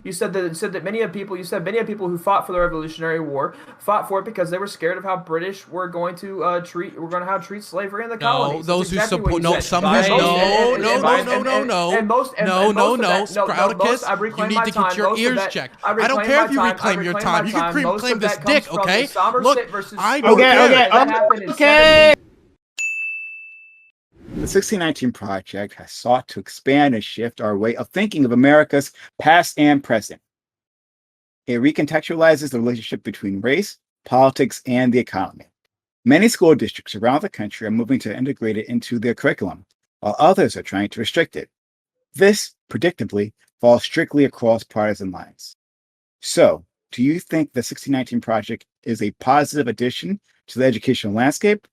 You said that many of people who fought for the Revolutionary War fought for it because they were scared of how British were going to treat slavery in the No, colonies. That's those who exactly what support you no, said. some who And most no, no, no, no, no, and no, most no, and no, most of no, that no most Sproutacus, I've you reclaimed need my to get time. your Most of ears that checked. I I don't reclaimed care my if you time. I reclaim your reclaimed my time. You can time. Most claim of this that comes dick, from the okay? Look, Somerset versus I don't Stuart care. case that happened in Okay. 17. The 1619 Project has sought to expand and shift our way of thinking of America's past and present. It recontextualizes the relationship between race, politics, and the economy. Many school districts around the country are moving to integrate it into their curriculum, while others are trying to restrict it. This, predictably, falls strictly across partisan lines. So, do you think the 1619 Project is a positive addition to the educational landscape,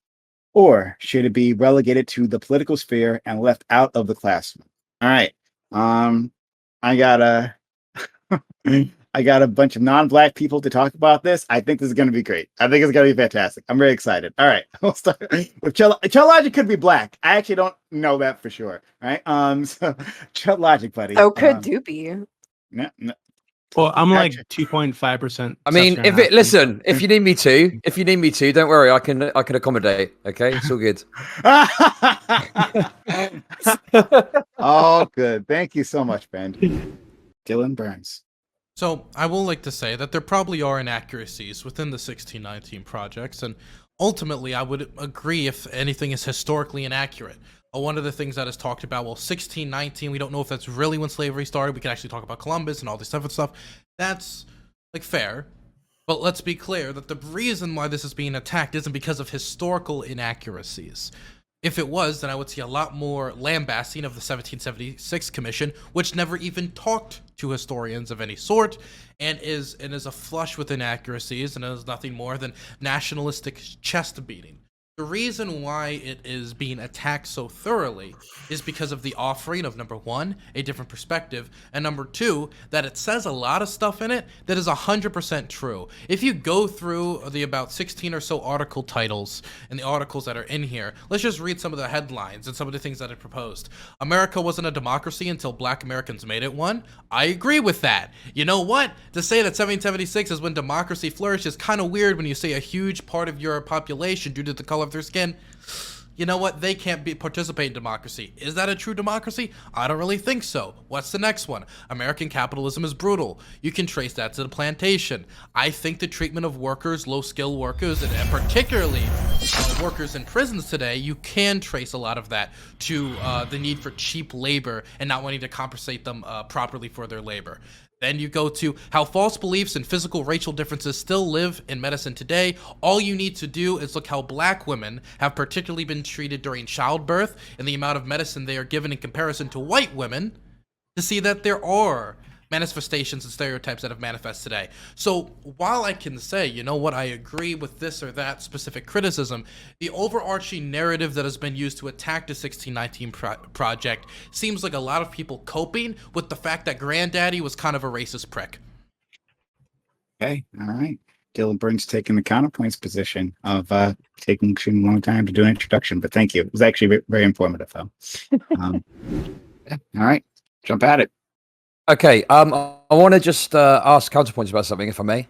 or should it be relegated to the political sphere and left out of the classroom? All right. I got a I got a bunch of non-black people to talk about this. I think this is going to be great. I think it's going to be fantastic. I'm very excited. All right, we'll start with Chill Logic could be black. I actually don't know that for sure. All right. So Chill Logic, buddy. So could Doopy. No, no. Well, I'm like Actually, 2.5%. I mean, if you need me to, don't worry, I can accommodate. Okay, it's all good. Oh, good. Thank you so much, Ben. Dylan Burns. So I will like to say that there probably are inaccuracies within the 1619 projects, and ultimately I would agree if anything is historically inaccurate. One of the things that is talked about, well, 1619, we don't know if that's really when slavery started. We can actually talk about Columbus and all this different stuff. That's like fair. But let's be clear that the reason why this is being attacked isn't because of historical inaccuracies. If it was, then I would see a lot more lambasting of the 1776 Commission, which never even talked to historians of any sort, and is a flush with inaccuracies, and is nothing more than nationalistic chest beating. The reason why it is being attacked so thoroughly is because of the offering of, number one, a different perspective, and number two, that it says a lot of stuff in it that is 100% true. If you go through the about 16 or so article titles and the articles that are in here, let's just read some of the headlines and some of the things that it proposed. America wasn't a democracy until black Americans made it one. I agree with that. You know what? To say that 1776 is when democracy flourished is kind of weird when you say a huge part of your population, due to the color of their skin, you know what, they can't participate in democracy. Is that a true democracy? I don't really think so. What's the next one? American capitalism is brutal. You can trace that to the plantation. I think the treatment of workers, low-skilled workers, and particularly workers in prisons today, you can trace a lot of that to the need for cheap labor and not wanting to compensate them properly for their labor. Then you go to how false beliefs and physical racial differences still live in medicine today. All you need to do is look how black women have particularly been treated during childbirth and the amount of medicine they are given in comparison to white women to see that there are manifestations and stereotypes that have manifest today. So while I can say, you know what, I agree with this or that specific criticism, the overarching narrative that has been used to attack the 1619 project seems like a lot of people coping with the fact that Granddaddy was kind of a racist prick. Okay, all right. Dylan Burns taking the counterpoints position of taking a long time to do an introduction, but thank you. It was actually very informative, though. Yeah, all right, jump at it. Okay, I want to just ask counterpoints about something, if I may.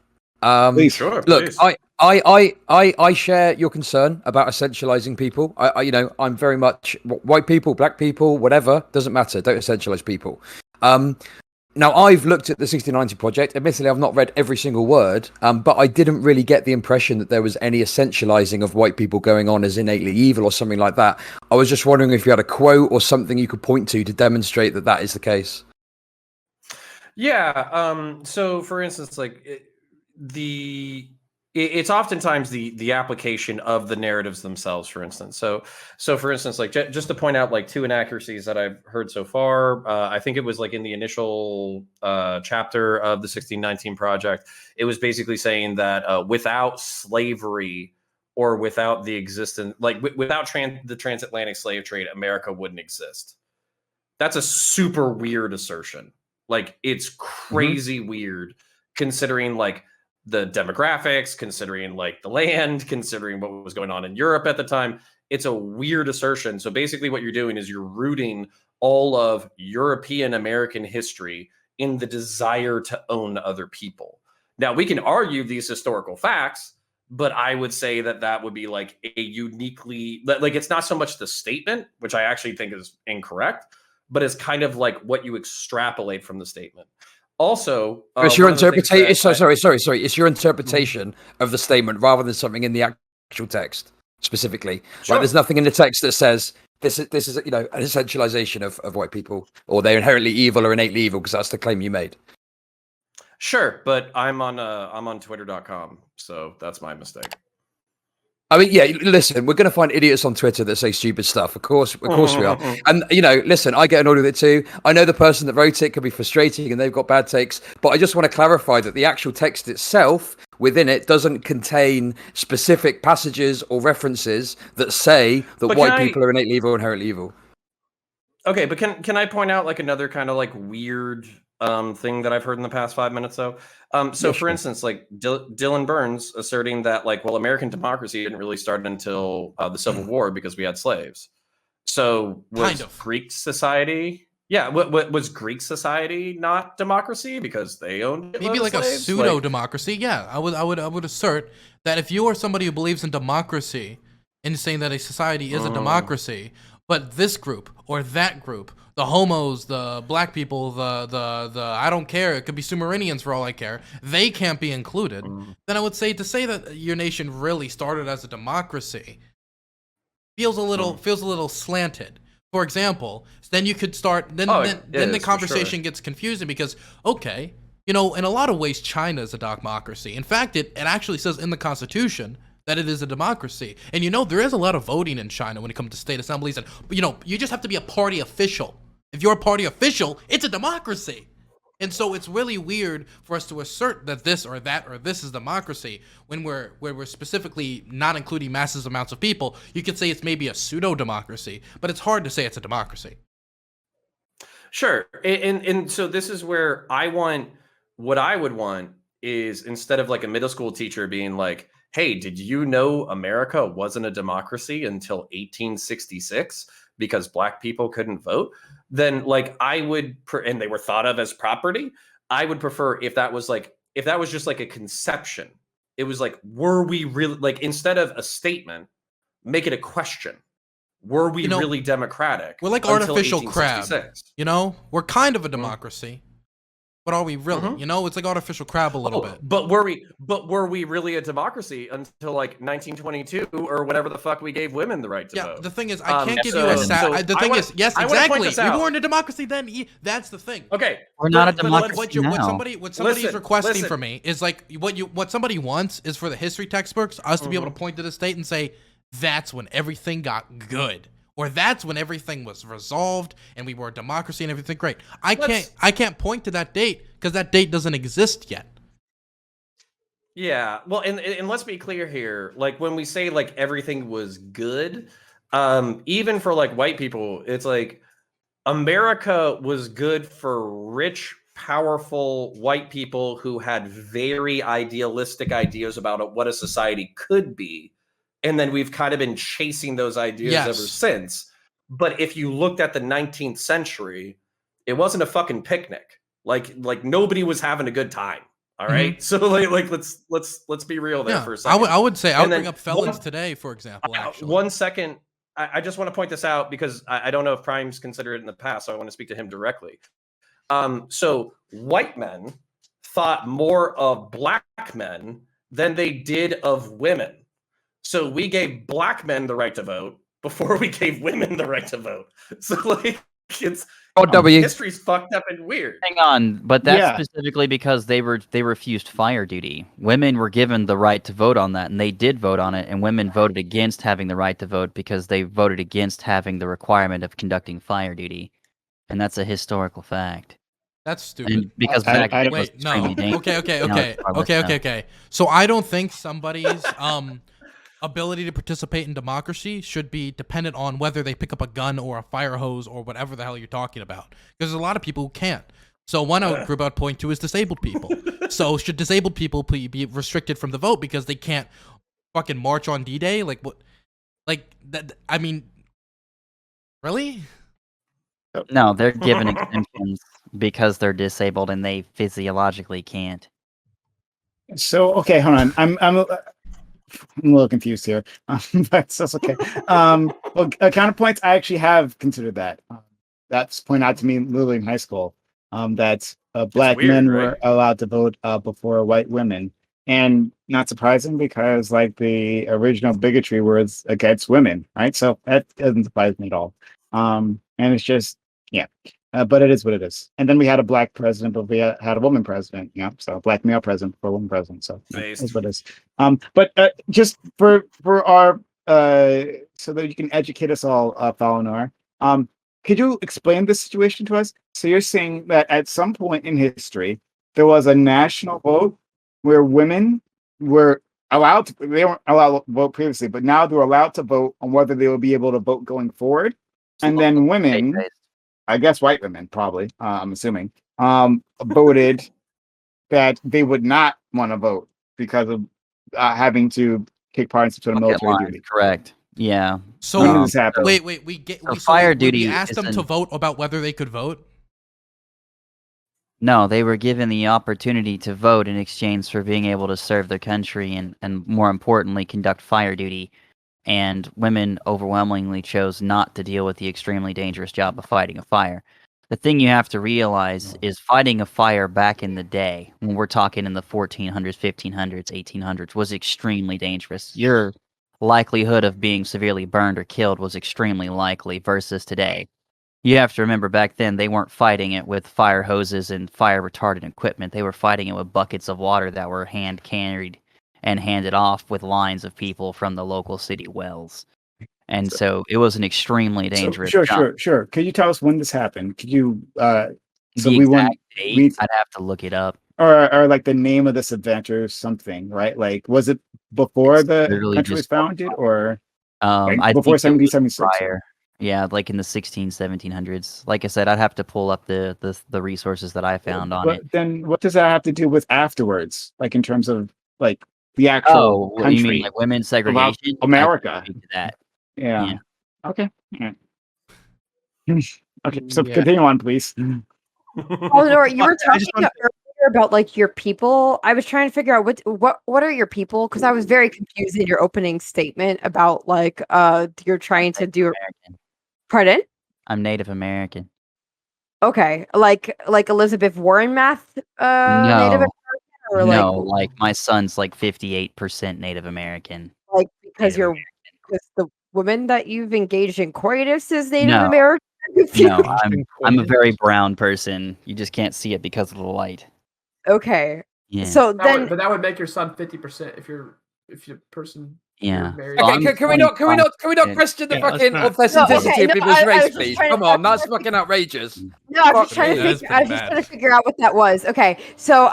Please. Sure, Look, please. I share your concern about essentializing people. I'm very much white people, black people, whatever, doesn't matter. Don't essentialize people. Now, I've looked at the 1690 project. Admittedly, I've not read every single word, but I didn't really get the impression that there was any essentializing of white people going on as innately evil or something like that. I was just wondering if you had a quote or something you could point to demonstrate that that is the case. Yeah. So, for instance, like it's oftentimes the application of the narratives themselves. For instance, so for instance, like just to point out like two inaccuracies that I've heard so far. I think it was like in the initial chapter of the 1619 project, it was basically saying that without slavery or without the existence, like without the transatlantic slave trade, America wouldn't exist. That's a super weird assertion. Like, it's crazy weird considering like the demographics, considering like the land, considering what was going on in Europe at the time. It's a weird assertion. So basically what you're doing is you're rooting all of European American history in the desire to own other people. Now, we can argue these historical facts, but I would say that that would be like a uniquely, like, it's not so much the statement, which I actually think is incorrect, but it's kind of like what you extrapolate from the statement. Also, it's your one of the things interpretation. that Sorry. It's your interpretation of the statement rather than something in the actual text specifically. Sure. Like, there's nothing in the text that says this is an essentialization of white people, or they're inherently evil or innately evil, because that's the claim you made. Sure, but I'm on Twitter.com, so that's my mistake. I mean, yeah, listen, we're going to find idiots on Twitter that say stupid stuff. Of course we are. And, listen, I get annoyed with it too. I know the person that wrote it can be frustrating and they've got bad takes, but I just want to clarify that the actual text itself within it doesn't contain specific passages or references that say that white people are innately evil or inherently evil. Okay, but can I point out like another kind of like weird thing that I've heard in the past 5 minutes though? For instance, like Dylan Burns asserting that like, well, American democracy didn't really start until the Civil War because we had slaves. So was Greek society? Yeah, what was Greek society not democracy because they owned maybe like slaves? A pseudo democracy? Yeah, I would assert that if you are somebody who believes in democracy and saying that a society is a democracy, but this group or that group, the homos, the black people, the I don't care, it could be Sumerians for all I care, they can't be included, then I would say to say that your nation really started as a democracy feels a little slanted. For example, then you could start then the conversation gets confusing because okay, in a lot of ways China is a democracy. In fact, it actually says in the Constitution that it is a democracy. And there is a lot of voting in China when it comes to state assemblies, and you just have to be a party official. If you're a party official, it's a democracy. And so it's really weird for us to assert that this or that or this is democracy when we're specifically not including massive amounts of people. You could say it's maybe a pseudo democracy, but it's hard to say it's a democracy. Sure. And so this is where what I would want is, instead of like a middle school teacher being like, hey, did you know America wasn't a democracy until 1866 because black people couldn't vote? Then like and they were thought of as property. I would prefer if that was just like a conception. It was like, were we really, like, instead of a statement, make it a question. Were we really democratic? We're like artificial crab. We're kind of a democracy. But are we really? It's like artificial crab a little bit. But were we really a democracy until like 1922 or whatever the fuck we gave women the right to vote? Yeah, the thing is, I can't give you a yes, exactly. We weren't a democracy then. That's the thing. Okay, we're not a democracy now. What somebody is requesting from me is like what somebody wants is for the history textbooks us to be able to point to the state and say that's when everything got good. Or that's when everything was resolved and we were a democracy and everything great. I can't point to that date because that date doesn't exist yet. Yeah, well, and let's be clear here. Like when we say like everything was good, even for like white people, it's like America was good for rich, powerful white people who had very idealistic ideas about what a society could be. And then we've kind of been chasing those ideas ever since. But if you looked at the 19th century, it wasn't a fucking picnic. Like nobody was having a good time. All right. So like let's be real there for a second. I would say I would bring up felons today, for example. Actually, 1 second. I just want to point this out because I don't know if Prime's considered it in the past, so I want to speak to him directly. So white men thought more of black men than they did of women. So we gave black men the right to vote before we gave women the right to vote. So like it's history's fucked up and weird. Hang on, but that's specifically because they refused fire duty. Women were given the right to vote on that, and they did vote on it. And women voted against having the right to vote because they voted against having the requirement of conducting fire duty, and that's a historical fact. That's stupid. And because Okay. So I don't think somebody's ability to participate in democracy should be dependent on whether they pick up a gun or a fire hose or whatever the hell you're talking about. Because there's a lot of people who can't. So one group I'd point to is disabled people. So should disabled people be restricted from the vote because they can't fucking march on D-Day? Like what? Like that? I mean, really? No, they're given exemptions because they're disabled and they physiologically can't. So okay, hold on. I'm a little confused here, but that's okay. Well, counterpoints. I actually have considered that. That's pointed out to me literally in high school. That black weird, men right? were allowed to vote before white women, and not surprising because like the original bigotry was against women, right? So that doesn't surprise me at all. And it's just yeah. But it is what it is. And then we had a black president, but we had a woman president. Yeah, so a black male president for a woman president. So yeah, Based. it's what it is. But just for our so that you can educate us all, Falinar, could you explain this situation to us? So you're saying that at some point in history there was a national vote where women were allowed to, they weren't allowed to vote previously, but now they're allowed to vote on whether they will be able to vote going forward. And then women, State-based. I guess white women probably, I'm assuming, voted that they would not want to vote because of having to take part in some sort of Bucket military lines, duty. correct. Yeah. So When did this happen? wait, So fire we duty asked them to isn't- vote about whether they could vote. No, they were given the opportunity to vote in exchange for being able to serve their country and more importantly, conduct fire duty. And women overwhelmingly chose not to deal with the extremely dangerous job of fighting a fire. The thing you have to realize is fighting a fire back in the day, when we're talking in the 1400s, 1500s, 1800s, was extremely dangerous. Your likelihood of being severely burned or killed was extremely likely versus today. You have to remember back then they weren't fighting it with fire hoses and fire retardant equipment. They were fighting it with buckets of water that were hand carried and handed off with lines of people from the local city wells. And so it was an extremely dangerous job. Sure. Could you tell us when this happened? Could you so The we want exact date, I'd have to look it up. or like the name of this event or something, right? Like was it before It's the literally country was just one founded or I before think it was 1776? prior. Yeah, like in the 1700s. Like I said, I'd have to pull up the resources that I found on it. But then what does that have to do with afterwards? Like in terms of like the actual Oh, you mean country, like women's about segregation? I America? can speak to that. Yeah. Yeah. Okay. Yeah. Okay. So Yeah. continue on, please. Oh, Nora, you were I just talking earlier about like your people. I was trying to figure out what are your people because I was very confused in your opening statement about like you're trying to do. American. Pardon? I'm Native American. Okay, like Elizabeth Warren math. Native No, American, or no, like like my son's like 58% Native American. because Native you're because the woman that you've engaged in coitus is Native No. American. No, Interesting I'm a point. very brown person. You just can't see it because of the light. Okay, Yeah. so then But that would make your son 50% if you're person. Yeah. You're married. So Okay, I'm can we not 25%. question the Yeah, let's fucking not. authenticity okay, of no, people's I race, was just please? trying to- Come on, that's fucking outrageous. No, I was just Fuck trying me. to That is figure. I was pretty just bad. trying to figure out what that was. Okay, so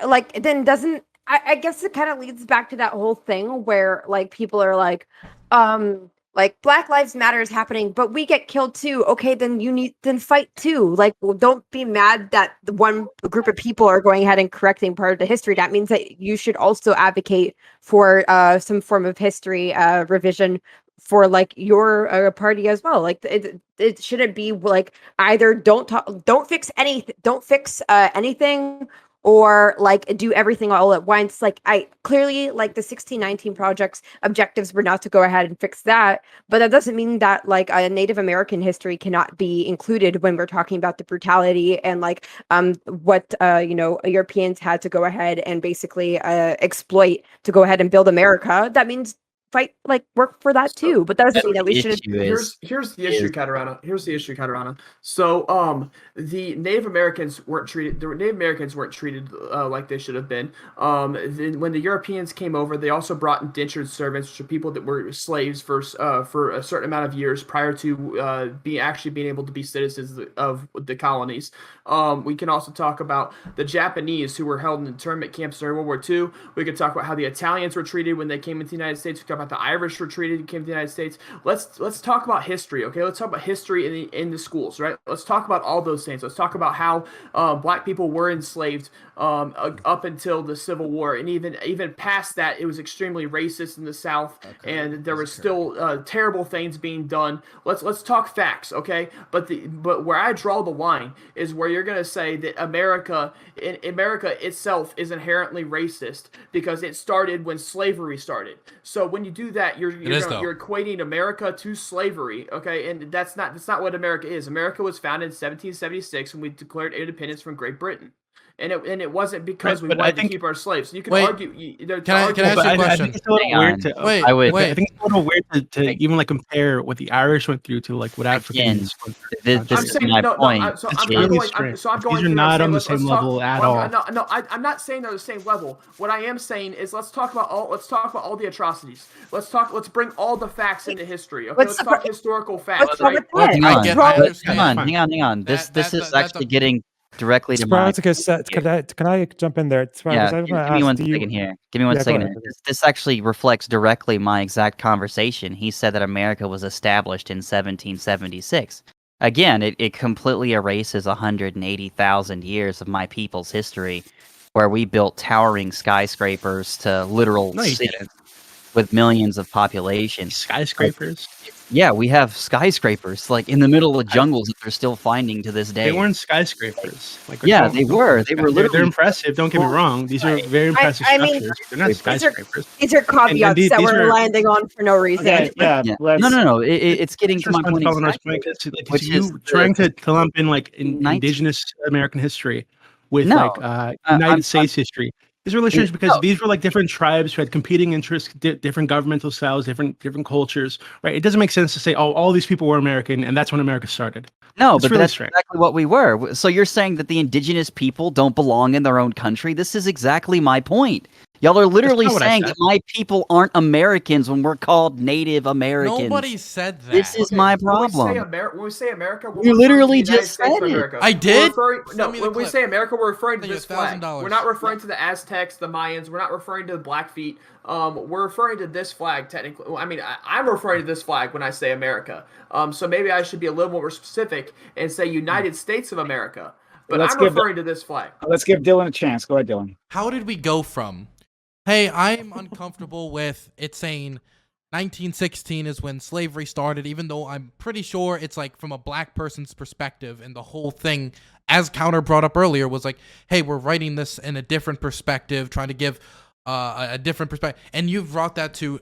like then doesn't I guess it kind of leads back to that whole thing where like people are like Black Lives Matter is happening, but we get killed too. Okay, then fight too. Like, well, don't be mad that the one group of people are going ahead and correcting part of the history. That means that you should also advocate for some form of history revision for like your party as well. Like it shouldn't be like either don't fix anything or like do everything all at once. Like I clearly like the 1619 project's objectives were not to go ahead and fix that, but that doesn't mean that like a Native American history cannot be included when we're talking about the brutality and like what Europeans had to go ahead and basically exploit to go ahead and build America. That means fight, like work for that too, but that doesn't mean that we should. Here's the issue, Katarana. Here's the issue, Katarana. So, the Native Americans weren't treated. The Native Americans weren't treated like they should have been. Then when the Europeans came over, they also brought indentured servants, which are people that were slaves for a certain amount of years prior to being able to be citizens of the colonies. We can also talk about the Japanese who were held in internment camps during World War II. We could talk about how the Italians were treated when they came into the United States. We could talk about the Irish were treated and came to the United States. Let's talk about history, okay? Let's talk about history in the schools, right? Let's talk about all those things. Let's talk about how black people were enslaved up until the Civil War, and even past that, it was extremely racist in the South, and there were still terrible things being done. Let's talk facts, okay? But where I draw the line is where you're gonna say that America itself is inherently racist because it started when slavery started. So when you do that, you're equating America to slavery, okay? And that's not what America is. America was founded in 1776 when we declared independence from Great Britain. And it wasn't because we wanted to keep our slaves. You can argue. Can I ask you a question? I think it's a little weird to. Wait. I think it's a little weird to even like compare what the Irish went through to like what Africans went through. This is my point. These are not on the same level at all. No, I'm not saying they're on the same level. What I am saying is let's talk about all the atrocities. Let's bring all the facts into history. Okay, let's talk historical facts. Right? Hang on. This is actually getting directly to my... Can I jump in there? Give me 1 second here. Give me 1 second. This actually reflects directly my exact conversation. He said that America was established in 1776. Again, it completely erases 180,000 years of my people's history, where we built towering skyscrapers to literal cities with millions of population. Skyscrapers? Yeah, we have skyscrapers like in the middle of jungles that they're still finding to this day. They weren't skyscrapers. They were. They were literally. They're impressive. Don't get me wrong. These are very impressive structures. They're not skyscrapers. These are caveats that we're landing on for no reason. No. It's getting to my point. Which is trying to lump in like indigenous American history with United States history. These relationships because these were like different tribes who had competing interests, different governmental styles, different cultures, right? It doesn't make sense to say, oh, all these people were American and that's when America started. No, but that's exactly what we were. So you're saying that the indigenous people don't belong in their own country? This is exactly my point. Y'all are literally saying that my people aren't Americans when we're called Native Americans. Nobody said that. This is my problem. When we say America, you literally just said it. I did? When we say America, we're referring to this flag. We're not referring to the Aztecs, the Mayans. We're not referring to the Blackfeet. We're referring to this flag technically. I mean, I'm referring to this flag when I say America. So maybe I should be a little more specific and say United States of America. But I'm referring to this flag. Let's give Dylan a chance. Go ahead, Dylan. How did we go from, hey, I'm uncomfortable with it saying 1916 is when slavery started, even though I'm pretty sure it's like from a black person's perspective, and the whole thing, as Counter brought up earlier, was like, hey, we're writing this in a different perspective, trying to give a different perspective. And you've brought that to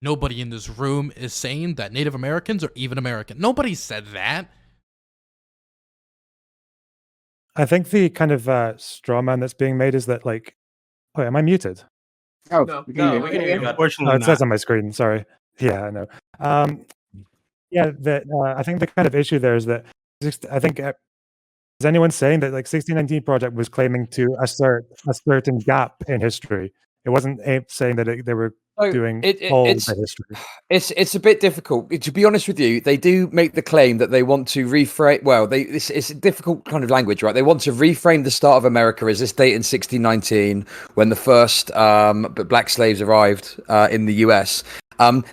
nobody in this room is saying that Native Americans are even American. Nobody said that. I think the kind of straw man that's being made is that, like, oh, am I muted? No, we can hear you. Unfortunately, it says on my screen. Sorry. Yeah, I know. I think the kind of issue there is that I think is anyone saying that like 1619 Project was claiming to assert a certain gap in history? It wasn't saying that they were doing holes in history. It's a bit difficult. To be honest with you, they do make the claim that they want to reframe. Well, it's a difficult kind of language, right? They want to reframe the start of America as this date in 1619 when the first black slaves arrived in the US.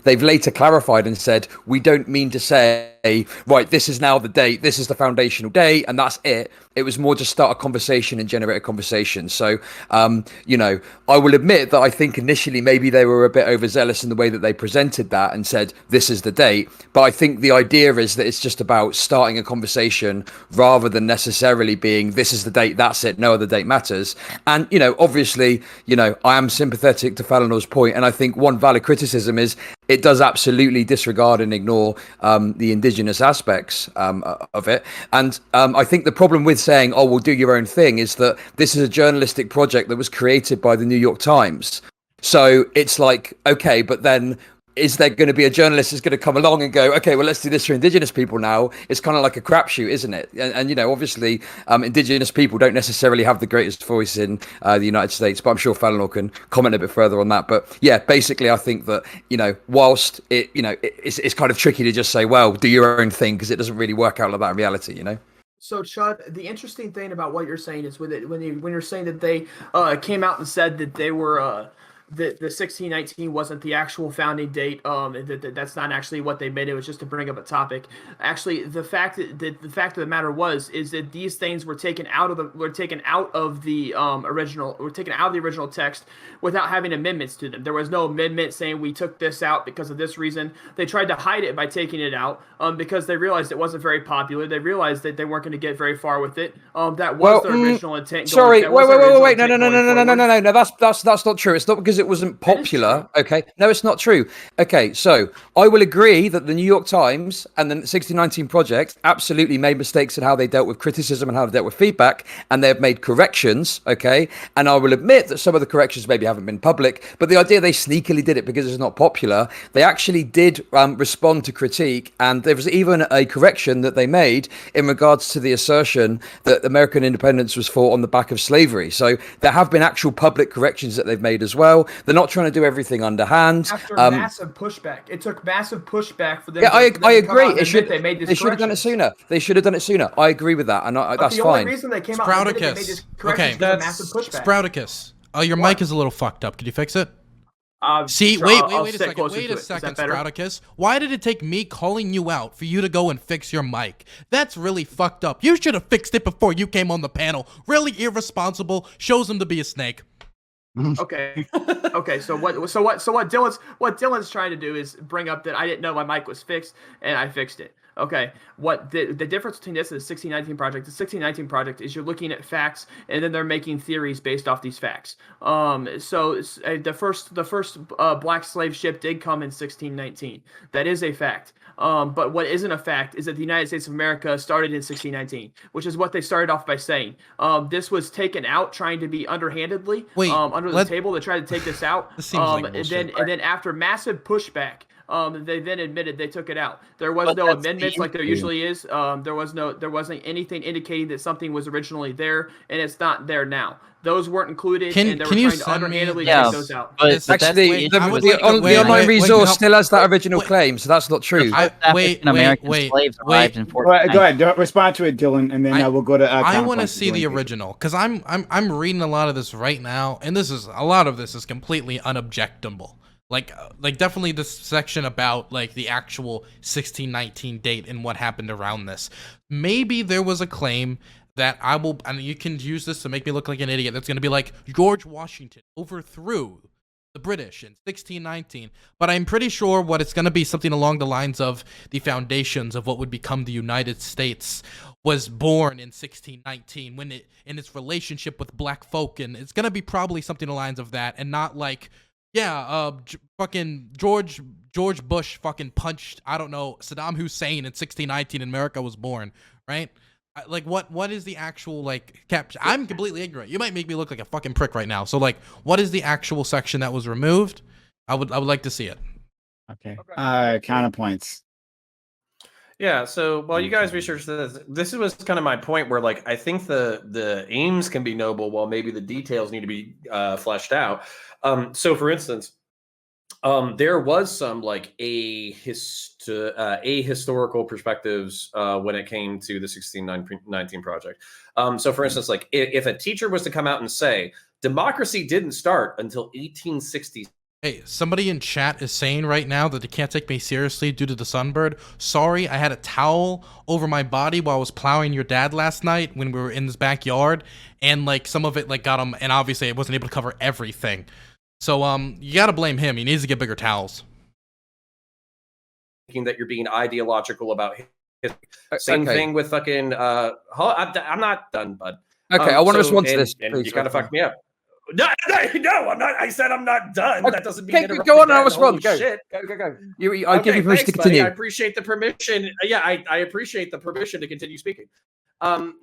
They've later clarified and said, we don't mean to say, right, this is now the date, this is the foundational date, and that's it. It was more just start a conversation and generate a conversation. So, I will admit that I think initially maybe they were a bit overzealous in the way that they presented that and said, this is the date. But I think the idea is that it's just about starting a conversation rather than necessarily being, this is the date, that's it, no other date matters. And, obviously, I am sympathetic to Falanor's point, and I think one valid criticism is it does absolutely disregard and ignore the indigenous aspects of it. And I think the problem with saying, oh, we'll do your own thing is that this is a journalistic project that was created by the New York Times. So it's like, okay, but then is there going to be a journalist who's going to come along and go, okay, well, let's do this for indigenous people now? It's kind of like a crapshoot, isn't it? And obviously, indigenous people don't necessarily have the greatest voice in the United States, but I'm sure Falanor can comment a bit further on that. But yeah, basically, I think that, whilst it's kind of tricky to just say, well, do your own thing, because it doesn't really work out like that in reality, So, Chud, the interesting thing about what you're saying is when you're saying that they came out and said that they were the 1619 wasn't the actual founding date. That's not actually what they made. It was just to bring up a topic. Actually, the fact of the matter is that these things were taken out of the original text without having amendments to them. There was no amendment saying we took this out because of this reason. They tried to hide it by taking it out because they realized it wasn't very popular. They realized that they weren't going to get very far with it. That was their original intent. Sorry, wait. No. That's not true. It's not because it wasn't popular. Okay, no, it's not true. Okay, so I will agree that the New York Times and the 1619 Project absolutely made mistakes in how they dealt with criticism and how they dealt with feedback, and they have made corrections. Okay, and I will admit that some of the corrections maybe haven't been public, but the idea they sneakily did it because it's not popular, they actually did respond to critique, and there was even a correction that they made in regards to the assertion that American independence was fought on the back of slavery. So there have been actual public corrections that they've made as well. They're not trying to do everything underhand. After massive pushback, it took massive pushback for them. Yeah, I agree. They should have done it sooner. They should have done it sooner. I agree with that, and that's the fine. only reason they came out and they made this correction is massive pushback. Sprouticus. Oh, your mic is a little fucked up. Could you fix it? See, sure, wait a second, Sprouticus. Why did it take me calling you out for you to go and fix your mic? That's really fucked up. You should have fixed it before you came on the panel. Really irresponsible. Shows him to be a snake. Okay. So what Dylan's trying to do is bring up that I didn't know my mic was fixed and I fixed it. Okay, what the difference between this and the 1619 Project? The 1619 Project is you're looking at facts and then they're making theories based off these facts. So the first black slave ship did come in 1619. That is a fact. But what isn't a fact is that the United States of America started in 1619, which is what they started off by saying. This was taken out trying to be underhandedly under the table. They tried to take this out. This seems like bullshit. And then after massive pushback, they then admitted they took it out. There was no amendments like there usually is. There wasn't anything indicating that something was originally there, and it's not there now. Those weren't included, and they were trying to underhandedly take those out. But actually, the online resource still has that original claim, so that's not true. American slaves arrived in 1490. Go ahead, respond to it, Dylan, and then we'll go to. I want to see the original because I'm reading a lot of this right now, and a lot of this is completely unobjectable. Like definitely this section about like the actual 1619 date and what happened around this. Maybe there was a claim that and you can use this to make me look like an idiot. That's going to be like George Washington overthrew the British in 1619. But I'm pretty sure what it's going to be something along the lines of the foundations of what would become the United States was born in 1619 when in its relationship with black folk, and it's going to be probably something along the lines of that, and not like. Yeah, fucking George Bush fucking punched, I don't know, Saddam Hussein in 1619 and America was born, right? Like, what is the actual, like, caption? I'm completely ignorant. You might make me look like a fucking prick right now. So, like, what is the actual section that was removed? I would like to see it. Okay. Counterpoints. Yeah, so while you guys research this was kind of my point where, like, I think the aims can be noble while maybe the details need to be fleshed out. So, for instance, there was some like a historical perspectives when it came to the 1619 Project. So, for instance, like if a teacher was to come out and say democracy didn't start until 1860. Hey, somebody in chat is saying right now that they can't take me seriously due to the sunbird. Sorry, I had a towel over my body while I was plowing your dad last night when we were in this backyard, and like some of it like got him, and obviously I wasn't able to cover everything. So you gotta blame him. He needs to get bigger towels. Thinking that you're being ideological about his same thing with fucking. I'm not done, bud. Okay, I want to respond to this. And you kind of fucked me up. No, I'm not. I said I'm not done. Okay, that doesn't mean go on. I'll respond. Go. Shit. Go. I give you permission to continue. Buddy. I appreciate the permission. Yeah, I appreciate the permission to continue speaking.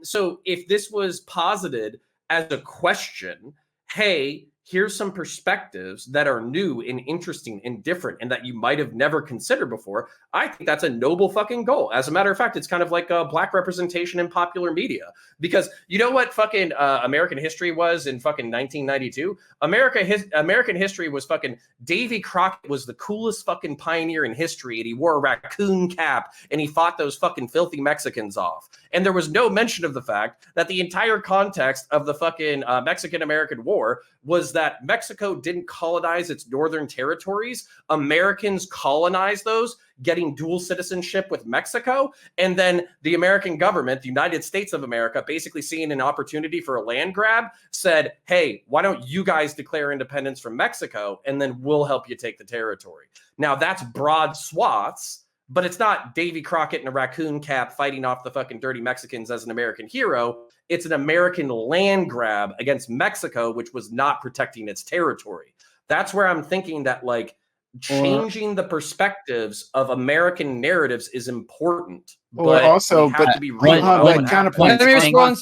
So if this was posited as a question, hey, here's some perspectives that are new and interesting and different and that you might have never considered before. I think that's a noble fucking goal. As a matter of fact, it's kind of like black representation in popular media. Because you know what fucking American history was in fucking 1992? American history was fucking Davy Crockett was the coolest fucking pioneer in history, and he wore a raccoon cap and he fought those fucking filthy Mexicans off. And there was no mention of the fact that the entire context of the fucking Mexican-American War was that Mexico didn't colonize its northern territories. Americans colonized those, getting dual citizenship with Mexico. And then the American government, the United States of America, basically seeing an opportunity for a land grab, said, hey, why don't you guys declare independence from Mexico, and then we'll help you take the territory. Now, that's broad swaths, but it's not Davy Crockett in a raccoon cap fighting off the fucking dirty Mexicans as an American hero. It's an American land grab against Mexico, which was not protecting its territory. That's where I'm thinking that, like, changing the perspectives of American narratives is important, but also we have to be like counterpoint. Let me respond.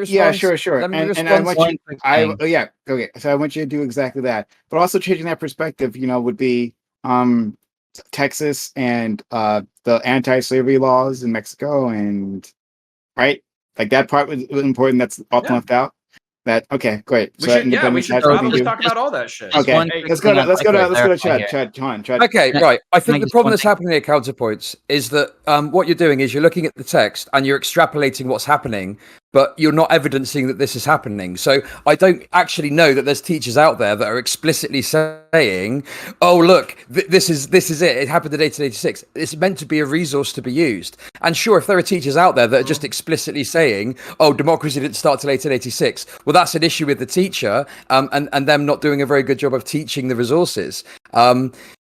Yeah, sure. And I want you. Okay. So I want you to do exactly that. But also changing that perspective, would be Texas and the anti-slavery laws in Mexico, and right, like that part was important. That's often left out. That okay, great. We should probably talk about all that shit. Okay, let's go to Chad. Okay, right. I think the problem that's happening here, counterpoints, is that what you're doing is you're looking at the text and you're extrapolating what's happening, but you're not evidencing that this is happening. So I don't actually know that there's teachers out there that are explicitly saying, "Oh, look, this is it. It happened in 1886." It's meant to be a resource to be used. And sure, if there are teachers out there that are just explicitly saying, "Oh, democracy didn't start till 1886," well, that's an issue with the teacher, and them not doing a very good job of teaching the resources.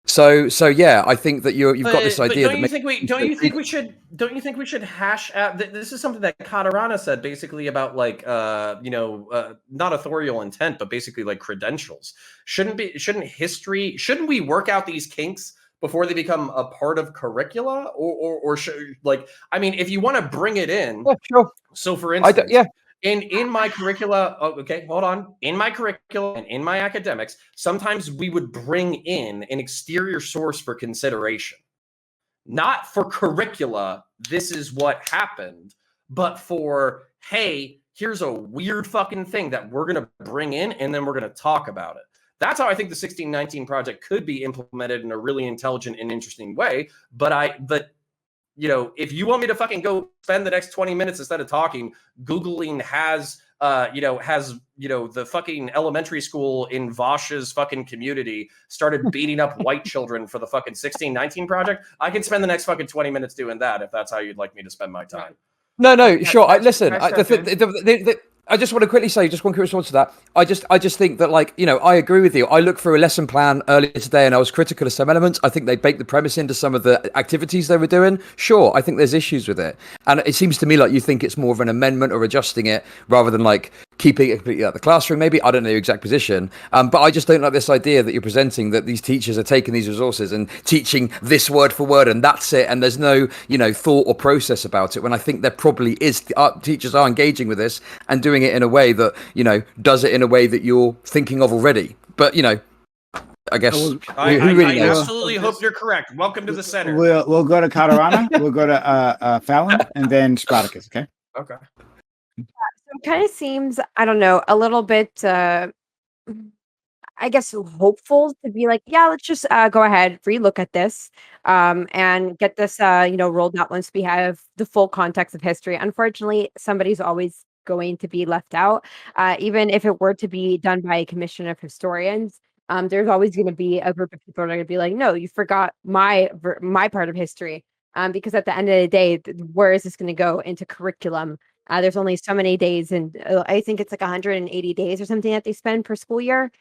So yeah, I think that you've got this idea. Don't you think we should hash out? This is something that Katarana said basically about like not authorial intent, but basically like credentials. Shouldn't we work out these kinks before they become a part of curricula, or should, like, I mean, if you want to bring it in, yeah, sure. So for instance, in my curricula, in my curriculum and in my academics, sometimes we would bring in an exterior source for consideration, not for curricula, this is what happened, but for, hey, here's a weird fucking thing that we're going to bring in, and then we're going to talk about it. That's how I think the 1619 project could be implemented in a really intelligent and interesting way. But if you want me to fucking go spend the next 20 minutes instead of talking, Googling has the fucking elementary school in Vosh's fucking community started beating up white children for the fucking 1619 project, I can spend the next fucking 20 minutes doing that if that's how you'd like me to spend my time. No, sure. I just want to quickly say, just one quick response to that. I just think that, like, I agree with you. I looked through a lesson plan earlier today and I was critical of some elements. I think they baked the premise into some of the activities they were doing. Sure, I think there's issues with it. And it seems to me like you think it's more of an amendment or adjusting it rather than like keeping it completely out of the classroom, maybe. I don't know your exact position. But I just don't like this idea that you're presenting that these teachers are taking these resources and teaching this word for word and that's it. And there's no, thought or process about it, when I think there probably is. Teachers are engaging with this and doing it in a way that does it in a way that you're thinking of already. But I guess I absolutely hope you're correct. Welcome to the center. We'll go to Katarana, we'll go to Fallon, and then Spartacus. Okay. So it kind of seems, I don't know, a little bit I guess hopeful to be like, yeah, let's just go ahead, relook at this, and get this rolled out once we have the full context of history. Unfortunately, somebody's always going to be left out. Even if it were to be done by a commission of historians, there's always going to be a group of people that are going to be like, no, you forgot my part of history. Because at the end of the day, where is this going to go into curriculum? There's only so many days, and I think it's like 180 days or something that they spend per school year.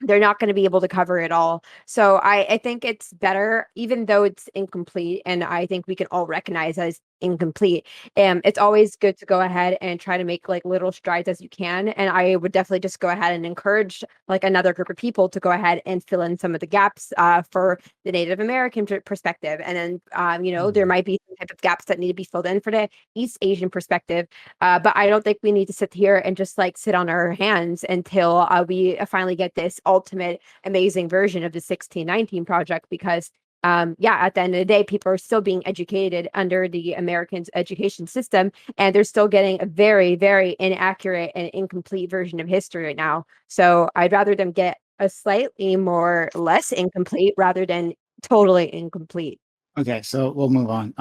They're not going to be able to cover it all. So I think it's better, even though it's incomplete, and I think we can all recognize as incomplete. It's always good to go ahead and try to make like little strides as you can. And I would definitely just go ahead and encourage like another group of people to go ahead and fill in some of the gaps for the Native American perspective. And then, there might be some type of gaps that need to be filled in for the East Asian perspective. But I don't think we need to sit here and just like sit on our hands until we finally get this ultimate amazing version of the 1619 project, because at the end of the day, people are still being educated under the American education system, and they're still getting a very, very inaccurate and incomplete version of history right now. So I'd rather them get a slightly more less incomplete rather than totally incomplete. Okay, so we'll move on.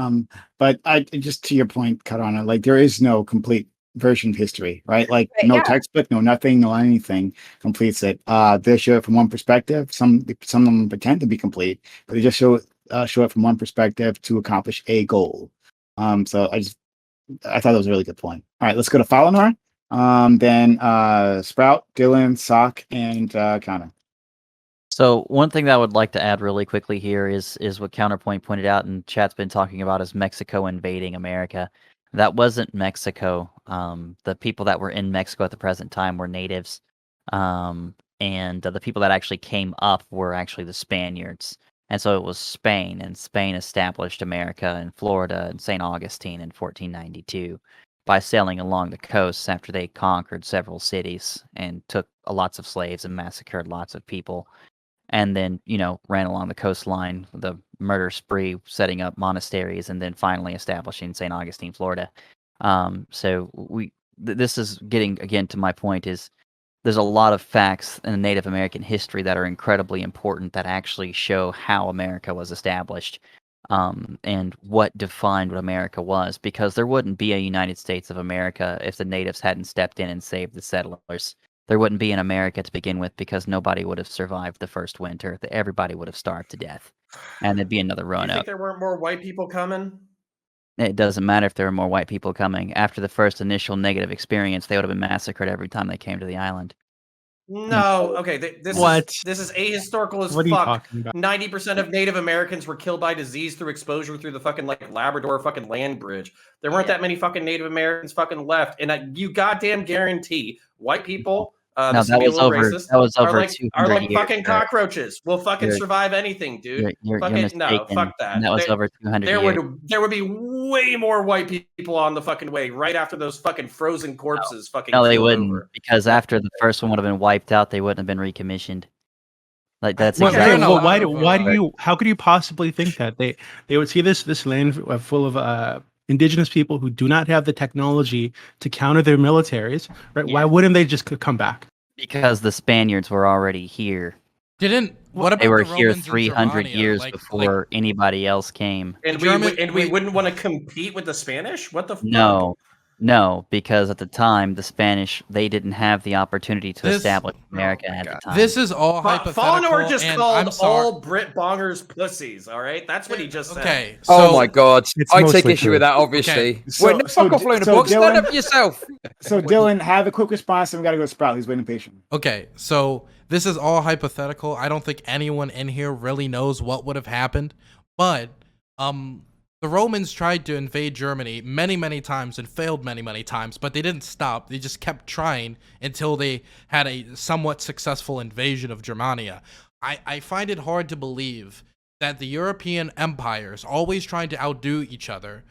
But I just to your point, Karana, like there is no complete version of history, right? Like Right, no yeah. textbook, no nothing, no anything completes it. They show it from one perspective. Some of them pretend to be complete, but they just show it from one perspective to accomplish a goal. So I thought that was a really good point. All right, let's go to Falinor. Then Sprout, Dylan, Sock, and Connor. So one thing that I would like to add really quickly here is what Counterpoint pointed out and chat's been talking about is Mexico invading America. That wasn't Mexico. The people that were in Mexico at the present time were natives, and the people that actually came up were actually the Spaniards. And so it was Spain, and Spain established America in Florida and St. Augustine in 1492 by sailing along the coasts after they conquered several cities and took lots of slaves and massacred lots of people. And then, ran along the coastline with a murder spree, setting up monasteries, and then finally establishing St. Augustine, Florida. So this is getting, again, to my point is there's a lot of facts in Native American history that are incredibly important that actually show how America was established, and what defined what America was, because there wouldn't be a United States of America if the natives hadn't stepped in and saved the settlers. There wouldn't be an America to begin with because nobody would have survived the first winter. Everybody would have starved to death, and there'd be another You run-up. think there weren't more white people coming? It doesn't matter if there were more white people coming. After the first initial negative experience, they would have been massacred every time they came to the island. No, okay. This is ahistorical as What are you fuck. talking about? 90% of Native Americans were killed by disease through exposure through the fucking Labrador fucking land bridge. There weren't that many fucking Native Americans fucking left, and you goddamn guarantee white people. No, This that is was a little over. racist. That was Are over like 200 years. fucking cockroaches. Will fucking You're- survive anything, dude. You're Fucking mistaken. no, fuck that. And that was over 200 years. There would be way more white people on the fucking way right after those fucking frozen corpses fucking. No, they keeled wouldn't, over. because after the first one would have been wiped out, they wouldn't have been recommissioned. Like that's Well, exactly. why do you? How could you possibly think that they would see this land full of indigenous people who do not have the technology to counter their militaries, right? Yeah. Why wouldn't they just come back? Because the Spaniards were already here. What about They were the here Romans in 300 Germania? years before anybody else came. And we wouldn't want to compete with the Spanish? What the fuck? No, because at the time the Spanish, they didn't have the opportunity to establish America at the time. This is all hypothetical. Falinor just and called I'm sorry. all Brit bongers pussies. All right, that's what he just said. Okay. Oh so- my god, It's I take mostly issue true. with that. Obviously, Okay. wait, fuck off, Luna Box. Stand up for yourself. So Dylan, have a quick response, and we got to go to Sprout. He's waiting patiently. Okay, so this is all hypothetical. I don't think anyone in here really knows what would have happened, but the Romans tried to invade Germany many, many times and failed many, many times, but they didn't stop. They just kept trying until they had a somewhat successful invasion of Germania. I find it hard to believe that the European empires, always trying to outdo each other,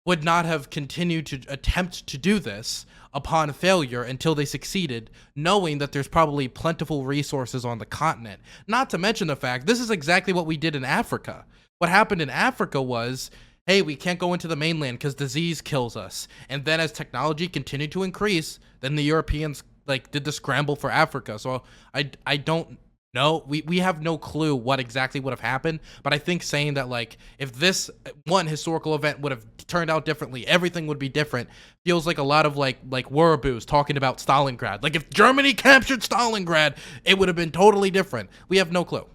would not have continued to attempt to do this upon failure until they succeeded, knowing that there's probably plentiful resources on the continent. Not to mention the fact, this is exactly what we did in Africa. What happened in Africa was, hey, we can't go into the mainland because disease kills us. And then as technology continued to increase, then the Europeans did the scramble for Africa. So I don't know. We have no clue what exactly would have happened. But I think saying that if this one historical event would have turned out differently, everything would be different, feels like a lot of like Wereboos talking about Stalingrad. Like if Germany captured Stalingrad, it would have been totally different. We have no clue.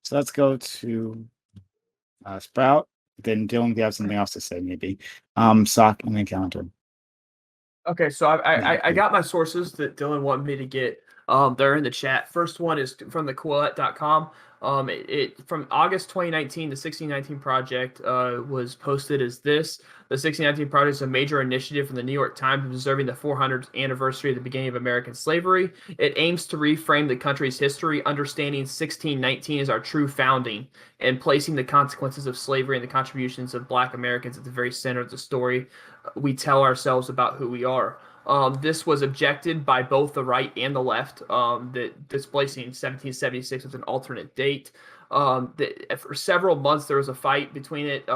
So let's go to Sprout. Then Dylan, if you have something else to say, maybe. Sock and then Counter. Okay, so I got my sources that Dylan wanted me to get. They're in the chat. First one is from the Quillette.com. From August 2019, the 1619 Project was posted as this. The 1619 Project is a major initiative from the New York Times observing the 400th anniversary of the beginning of American slavery. It aims to reframe the country's history, understanding 1619 as our true founding, and placing the consequences of slavery and the contributions of Black Americans at the very center of the story we tell ourselves about who we are. This was objected by both the right and the left, that displacing 1776 as an alternate date. For several months, there was a fight between it.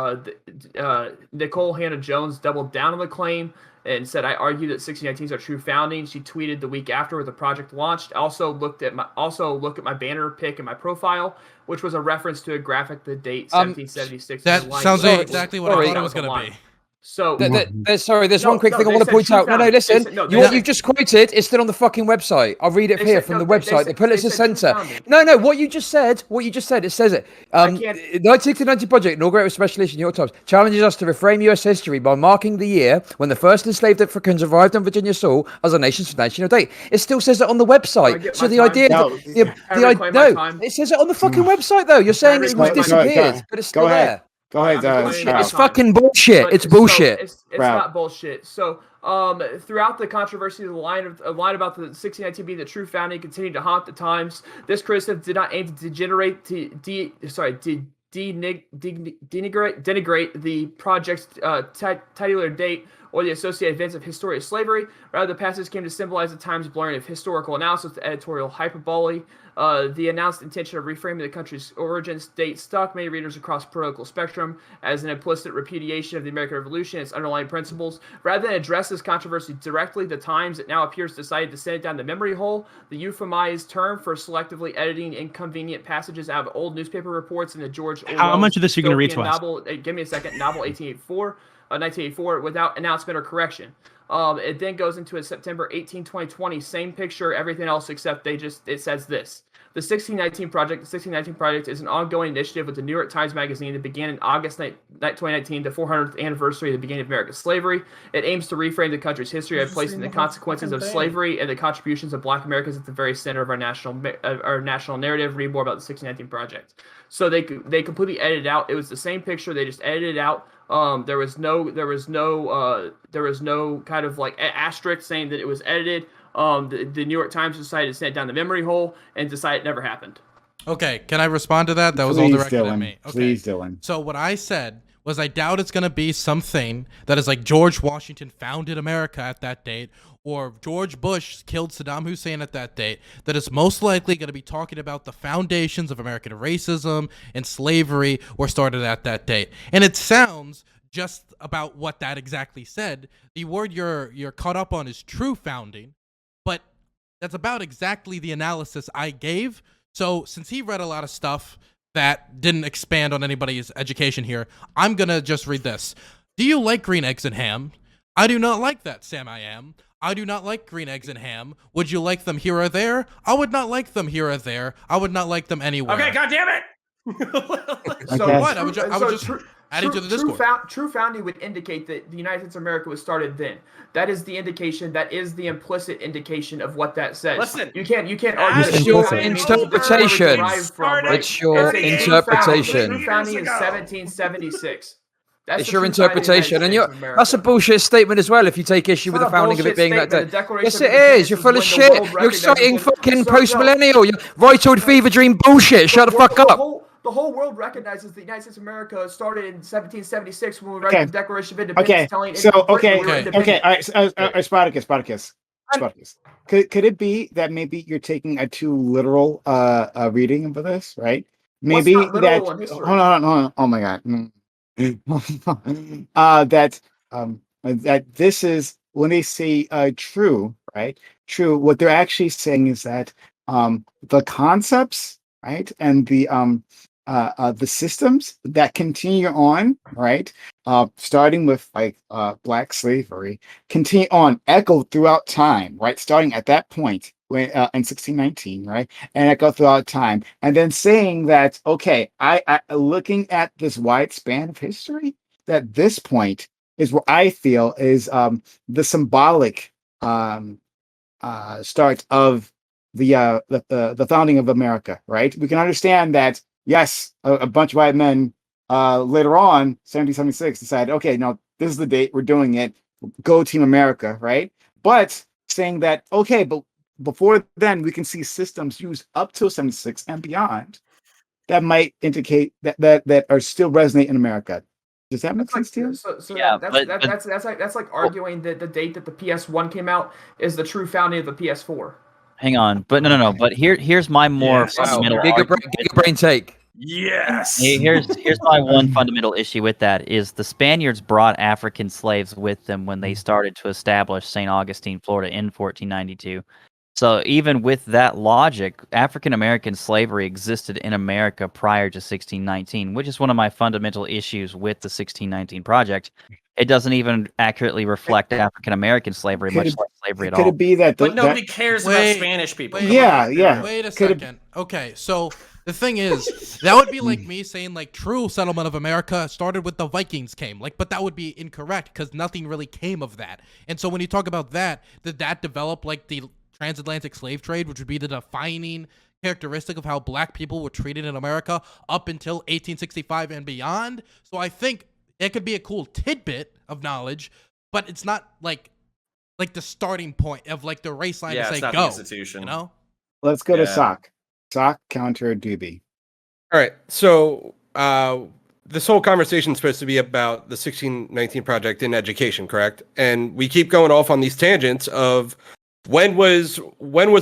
Nicole Hannah-Jones doubled down on the claim and said, "I argue that 1619 is our true founding." She tweeted the week after the project launched. Also look at my banner pic in my profile, which was a reference to a graphic that date 1776. That sounds like exactly what I thought it was going to be. So there's one quick thing I want to point out. No, listen. What you've just quoted is still on the fucking website. I'll read it here from the website, the Pulitzer Center. No, what you just said, it says it. 1990 Project, inaugurated with special issue New York Times, challenges us to reframe U.S. history by marking the year when the first enslaved Africans arrived on Virginia soil as a nation's foundational date. It still says it on the website. So the idea, it says it on the fucking website though. You're saying it's disappeared, but it's still there. Go ahead. It's fucking bullshit. It's bullshit. It's not bullshit. So, throughout the controversy, the line about the 1619 being the true founding continued to haunt the Times. This criticism did not aim to denigrate the project's titular date or the associated events of history of slavery. Rather, the passage came to symbolize the Times' blurring of historical analysis with editorial hyperbole. The announced intention of reframing the country's origins date stuck many readers across the political spectrum as an implicit repudiation of the American Revolution and its underlying principles. Rather than address this controversy directly, the Times, it now appears, decided to send it down the memory hole, the euphemized term for selectively editing inconvenient passages out of old newspaper reports in the George Orwell. How much of this are you going to read to us? Novel, give me a second. Novel 1984, without announcement or correction. It then goes into a September 18, 2020, same picture, everything else except it says this. The 1619 Project is an ongoing initiative with the New York Times Magazine that began in August 2019, the 400th anniversary of the beginning of America's slavery. It aims to reframe the country's history by placing the consequences of slavery and the contributions of Black Americans at the very center of our national narrative. Read more about the 1619 Project. So they completely edited out. It was the same picture. They just edited it out. There was no kind of like asterisk saying that it was edited. The New York Times decided to send it down the memory hole and decided it never happened. Okay, can I respond to that? That was all directed at me. Okay. Please, Dylan. So what I said was I doubt it's going to be something that is like George Washington founded America at that date or George Bush killed Saddam Hussein at that date. That is most likely going to be talking about the foundations of American racism and slavery were started at that date. And it sounds just about what that exactly said. The word you're caught up on is true founding, but that's about exactly the analysis I gave. So since he read a lot of stuff that didn't expand on anybody's education here, I'm going to just read this. Do you like green eggs and ham? I do not like that, Sam I am. I do not like green eggs and ham. Would you like them here or there? I would not like them here or there. I would not like them anywhere. Okay, goddamn it! So what? I would just adding to the Discord. True founding would indicate that the United States of America was started then. That is the indication. That is the implicit indication of what that says. Listen, you can't argue. It's your interpretation. It's your interpretation. True founding is 1776. It's your interpretation, and that's a bullshit statement as well. If you take issue with the founding of it being that day, yes, it is. You're full of shit. You're exciting fucking post-millennial. You're right-old fever dream bullshit. Shut the fuck up. The whole world recognizes the United States of America started in 1776 when we write the Declaration of Independence. Spartacus. Could it be that maybe you're taking a too literal reading of this, right? Maybe that. Hold on. Oh my god. That this is when they say true, right? True. What they're actually saying is that the concepts, right, and the systems that continue on, right, starting with like black slavery, continue on, echo throughout time, right, starting at that point when in 1619, right, and echo throughout time, and then saying that okay, I looking at this wide span of history, that this point is what I feel is the symbolic start of the founding of America, right? We can understand that. Yes, a bunch of white men later on, 1776, decided, okay, now this is the date, we're doing it, go Team America, right? But saying that, okay, but before then, we can see systems used up till 76 and beyond that might indicate that are still resonate in America. Does that make sense to you? So yeah, that's like arguing that the date that the PS1 came out is the true founding of the PS4. Hang on, but no. But here's my more fundamental brain take. Yes. Here's my one fundamental issue with that is the Spaniards brought African slaves with them when they started to establish St. Augustine, Florida, in 1492. So even with that logic, African American slavery existed in America prior to 1619, which is one of my fundamental issues with the 1619 project. It doesn't even accurately reflect African American slavery, much less slavery at all. Could it be that? But nobody cares about Spanish people. Wait, Yeah. Wait a second. Okay, so the thing is, that would be like me saying like true settlement of America started with the Vikings came. Like, but that would be incorrect because nothing really came of that. And so when you talk about that, did that develop like the transatlantic slave trade, which would be the defining characteristic of how black people were treated in America up until 1865 and beyond? So I think it could be a cool tidbit of knowledge, but it's not like the starting point of like the race line to say it's not go. the institution. You know? Let's go to Sock. Sock counter Doobie. All right. So this whole conversation is supposed to be about the 1619 project in education, correct? And we keep going off on these tangents of when was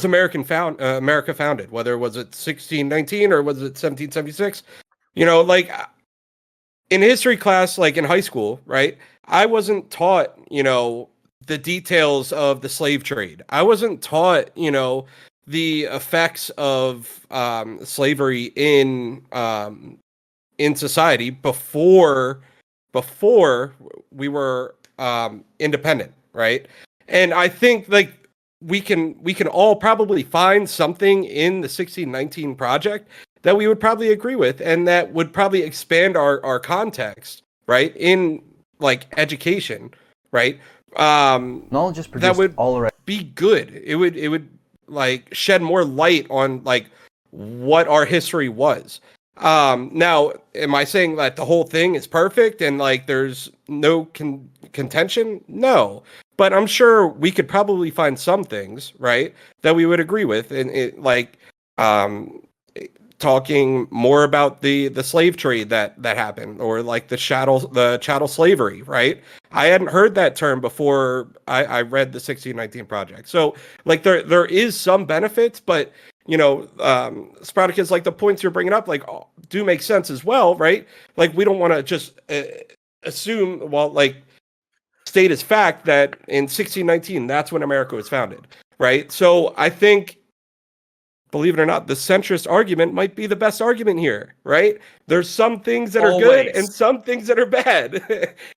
America founded? Whether was it 1619 or was it 1776? You know, like in history class, like in high school, right? I wasn't taught, you know, the details of the slave trade. I wasn't taught, you know, the effects of slavery in society before we were independent, right? And I think like we can all probably find something in the 1619 project that we would probably agree with, and that would probably expand our context, right? In like education, right? Knowledge is produced that would all around. Be good. It would like shed more light on like what our history was. Now, am I saying that the whole thing is perfect and like there's no contention? No, but I'm sure we could probably find some things, right, that we would agree with, and it like talking more about the slave trade that happened, or like the chattel slavery, right? I hadn't heard that term before I read the 1619 project. So like there is some benefits, but you know, Spartacus, like the points you're bringing up, like do make sense as well, right? Like we don't want to just assume, well, like state as fact that in 1619 that's when America was founded, right? So I think, believe it or not, the centrist argument might be the best argument here, right? There's some things that are good and some things that are bad.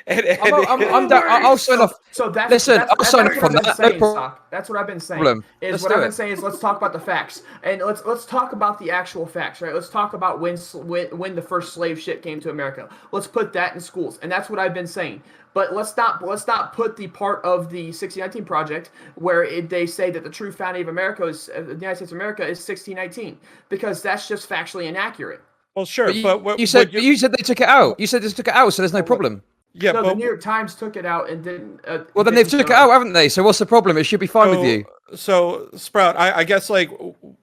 I'll sign off. So that's Listen, that's, I'll sign that's off what on I've been that. saying, No Sock. That's what I've been saying. problem. Is what I've been saying is let's talk about the facts, and let's talk about the actual facts, right? Let's talk about when the first slave ship came to America. Let's put that in schools, and that's what I've been saying. But let's not put the part of the 1619 project where they say that the true founding of America is the United States of America is 1619, because that's just factually inaccurate. Well, sure, but you said they took it out. You said they took it out, so there's no problem. Yeah, no, but the New York Times took it out and didn't. Well, then they've took it out, haven't they? So what's the problem? It should be fine with you. So Sprout, I guess like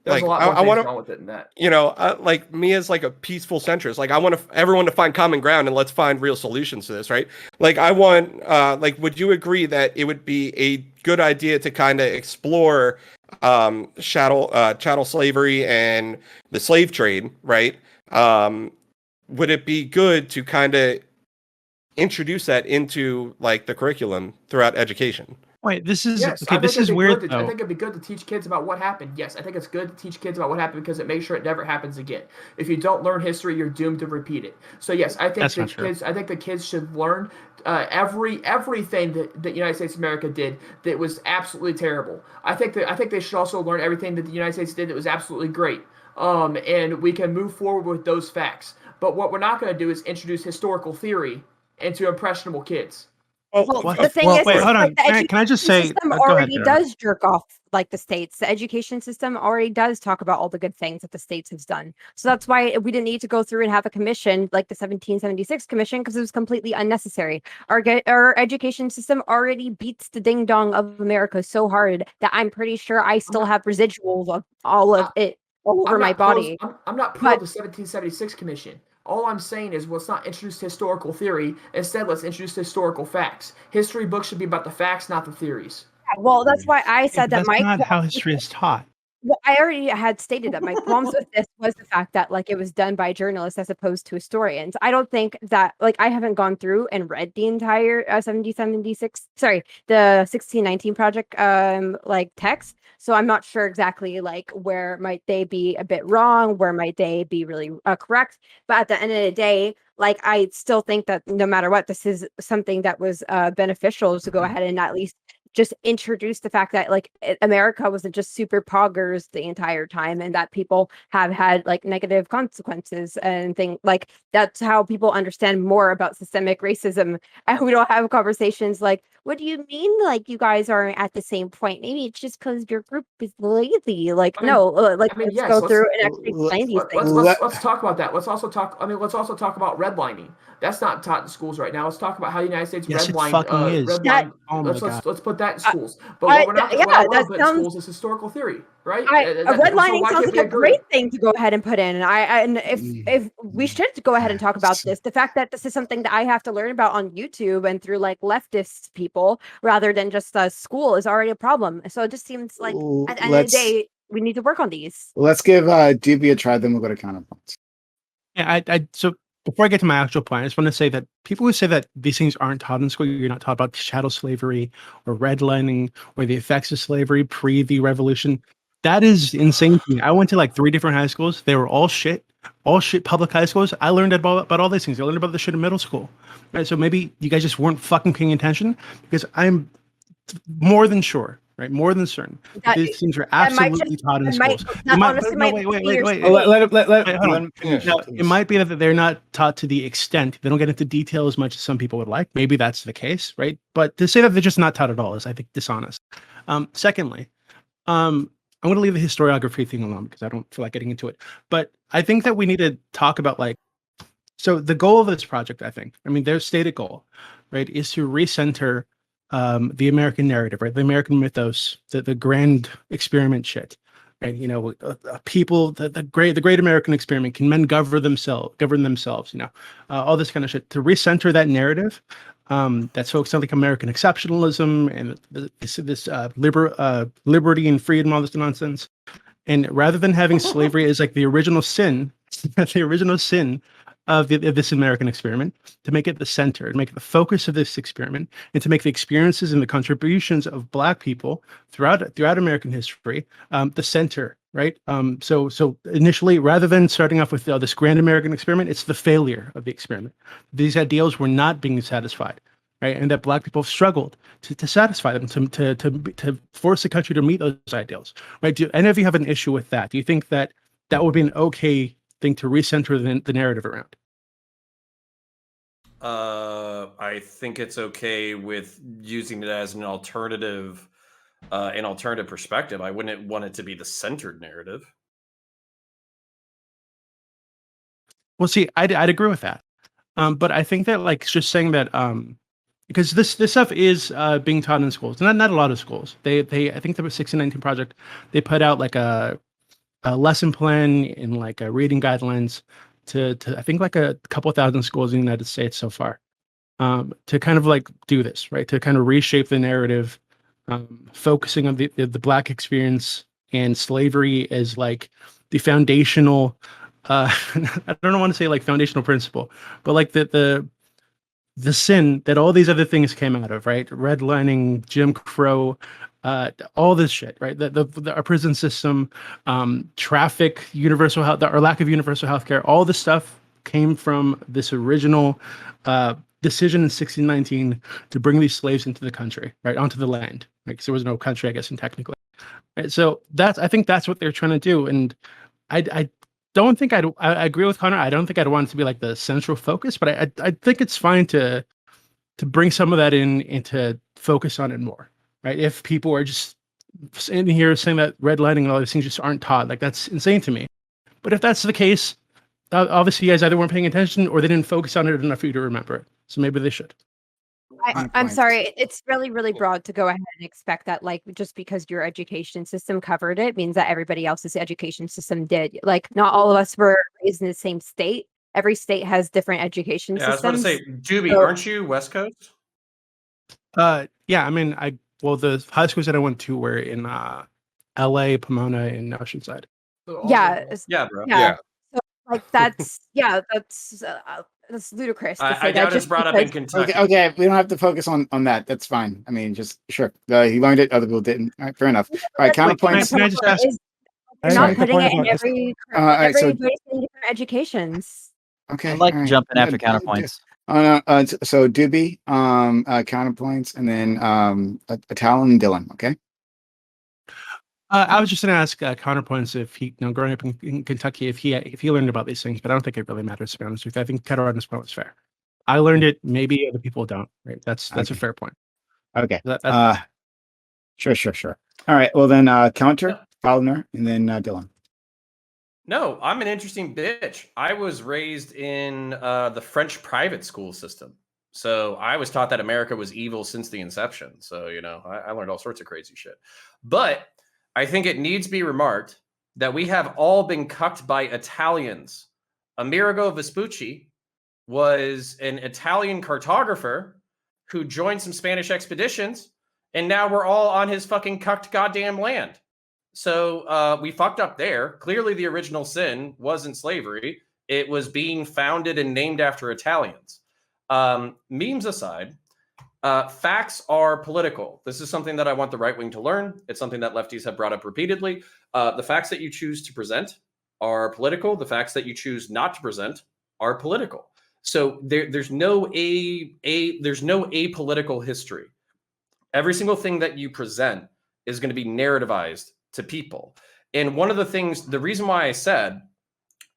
There's a lot more I want wrong with it than that. You know, like me as like a peaceful centrist, like I want everyone to find common ground and let's find real solutions to this, right? Like I want, like, would you agree that it would be a good idea to kind of explore chattel slavery and the slave trade, right? Would it be good to kind of introduce that into like the curriculum throughout education? Wait, this is yes, okay. This is weird. I think it'd be good to teach kids about what happened. Yes, I think it's good to teach kids about what happened because it makes sure it never happens again. If you don't learn history, you're doomed to repeat it. So yes, I think the kids should learn everything that the United States of America did that was absolutely terrible. I think they should also learn everything that the United States did that was absolutely great. And we can move forward with those facts. But what we're not going to do is introduce historical theory into impressionable kids. Well, the thing is, wait, hold on. The can I just say, system go ahead, already Darren. does jerk off like the states. The education system already does talk about all the good things that the states have done. So that's why we didn't need to go through and have a commission like the 1776 commission, because it was completely unnecessary. Our education system already beats the ding dong of America so hard that I'm pretty sure I still have residuals of all of it all over my body. I'm not pro the 1776 commission. All I'm saying is let's not introduce historical theory. Instead, let's introduce historical facts. History books should be about the facts, not the theories. Well, that's why I said that. That's not how history is taught. Well, I already had stated that my qualms with this was the fact that like it was done by journalists as opposed to historians. I don't think that like I haven't gone through and read the entire 1776, sorry, the 1619 project like text. So I'm not sure exactly like where might they be a bit wrong, where might they be really correct. But at the end of the day, like I still think that no matter what, this is something that was beneficial to go ahead and at least just introduce the fact that like America wasn't just super poggers the entire time, and that people have had like negative consequences and things like that's how people understand more about systemic racism. And we don't have conversations like, what do you mean like you guys aren't at the same point? Maybe it's just because your group is lazy. Like no, like let's yes, go through and actually explain these things. Let's talk about that. Let's also talk. I mean, let's also talk about redlining. That's not taught in schools right now. Let's talk about how the United States Yes, it redlined. fucking is. Redlined. Oh my God. Let's put that in schools. But what we're not yeah, what I want that to put in sounds- schools is historical theory, right? Redlining sounds like a agree? great thing to go ahead and put in. And if we should go ahead and talk about this, the fact that this is something that I have to learn about on YouTube and through like leftist people rather than just school is already a problem. So it just seems like at the end of the day, we need to work on these. Let's give Doobie a try, then we'll go to counterpoints. Yeah, so before I get to my actual point, I just want to say that people who say that these things aren't taught in school, you're not taught about chattel slavery or redlining or the effects of slavery pre the revolution. That is insane to me. I went to like 3 different high schools. They were all shit public high schools. I learned about all these things. I learned about the shit in middle school. Right. So maybe you guys just weren't fucking paying attention, because I'm more than sure, right? More than certain. These things are absolutely taught in schools. Wait. Let him finish. No, it might be that they're not taught to the extent. They don't get into detail as much as some people would like. Maybe that's the case, right? But to say that they're just not taught at all is, I think, dishonest. Secondly, I'm going to leave the historiography thing alone because I don't feel like getting into it. But I think that we need to talk about like, so the goal of this project, their stated goal, right, is to recenter the American narrative, right? The American mythos, the grand experiment shit, right? You know, people, the great American experiment. Can men govern themselves? You know, all this kind of shit to recenter that narrative. That's focused on like American exceptionalism and this liberty and freedom, all this nonsense. And rather than having slavery as like the original sin, of this American experiment, to make it the center, to make it the focus of this experiment, and to make the experiences and the contributions of Black people throughout American history the center, right? So initially, rather than starting off with this grand American experiment, it's the failure of the experiment. These ideals were not being satisfied, right? And that Black people struggled to satisfy them, to force the country to meet those ideals, right? Do any of you have an issue with that? Do you think that would be an okay thing to recenter the narrative around? I think it's okay with using it as an alternative perspective. I wouldn't want it to be the centered narrative. Well, see, I'd agree with that. But I think that like just saying that because this stuff is being taught in schools, not a lot of schools. They I think the 1619 project, they put out like a lesson plan and like reading guidelines to I think like a couple thousand schools in the United States so far, to kind of like do this, right? To kind of reshape the narrative, focusing on the Black experience and slavery as like the foundational, I don't want to say like foundational principle, but like the sin that all these other things came out of, right? Redlining, Jim Crow, all this shit, right? Our prison system, traffic, universal health, or lack of universal health care, all this stuff came from this original decision in 1619 to bring these slaves into the country, right? Onto the land, right? Because there was no country, I guess, technically. Right? So I think that's what they're trying to do. And I don't think I agree with Connor. I don't think I'd want it to be like the central focus, but I think it's fine to bring some of that in and to focus on it more, right? If people are just in here saying that redlining and all these things just aren't taught, like that's insane to me. But if that's the case, obviously you guys either weren't paying attention or they didn't focus on it enough for you to remember it. So maybe they should. I'm sorry. It's really, really broad to go ahead and expect that, like, just because your education system covered it means that everybody else's education system did. Like, not all of us were raised in the same state. Every state has different education systems. I was going to say, Doobie, aren't you West Coast? Yeah, I mean, the high schools that I went to were in L.A., Pomona, and Oceanside. Yeah, Yeah, bro. yeah. So, like that's that's ludicrous to say I that doubt it's just brought up in because. Kentucky. Okay, we don't have to focus on that. That's fine. I mean, just sure. He learned it. Other people didn't. All right, fair enough. All right, counterpoints. Can I just ask? You're not putting it in every right, so- everybody's in different educations. Okay, I'd like all to right. jump in after counterpoints. So Doobie, counterpoints, and then Talon and Dylan. Okay. I was just going to ask counterpoints if he, growing up in Kentucky, if he learned about these things, but I don't think it really matters, to be honest with you. I think Catarana's point was fair. I learned it. Maybe other people don't. Right? That's a fair point. Okay. Sure. All right. Well, then counter Fowler, and then Dylan. No, I'm an interesting bitch. I was raised in the French private school system. So I was taught that America was evil since the inception. So, I learned all sorts of crazy shit. But I think it needs to be remarked that we have all been cucked by Italians. Amerigo Vespucci was an Italian cartographer who joined some Spanish expeditions, and now we're all on his fucking cucked goddamn land. So we fucked up there. Clearly, the original sin wasn't slavery. It was being founded and named after Italians. Memes aside, facts are political. This is something that I want the right wing to learn. It's something that lefties have brought up repeatedly. The facts that you choose to present are political. The facts that you choose not to present are political. So there's no apolitical history. Every single thing that you present is going to be narrativized to people. And one of the reason why I said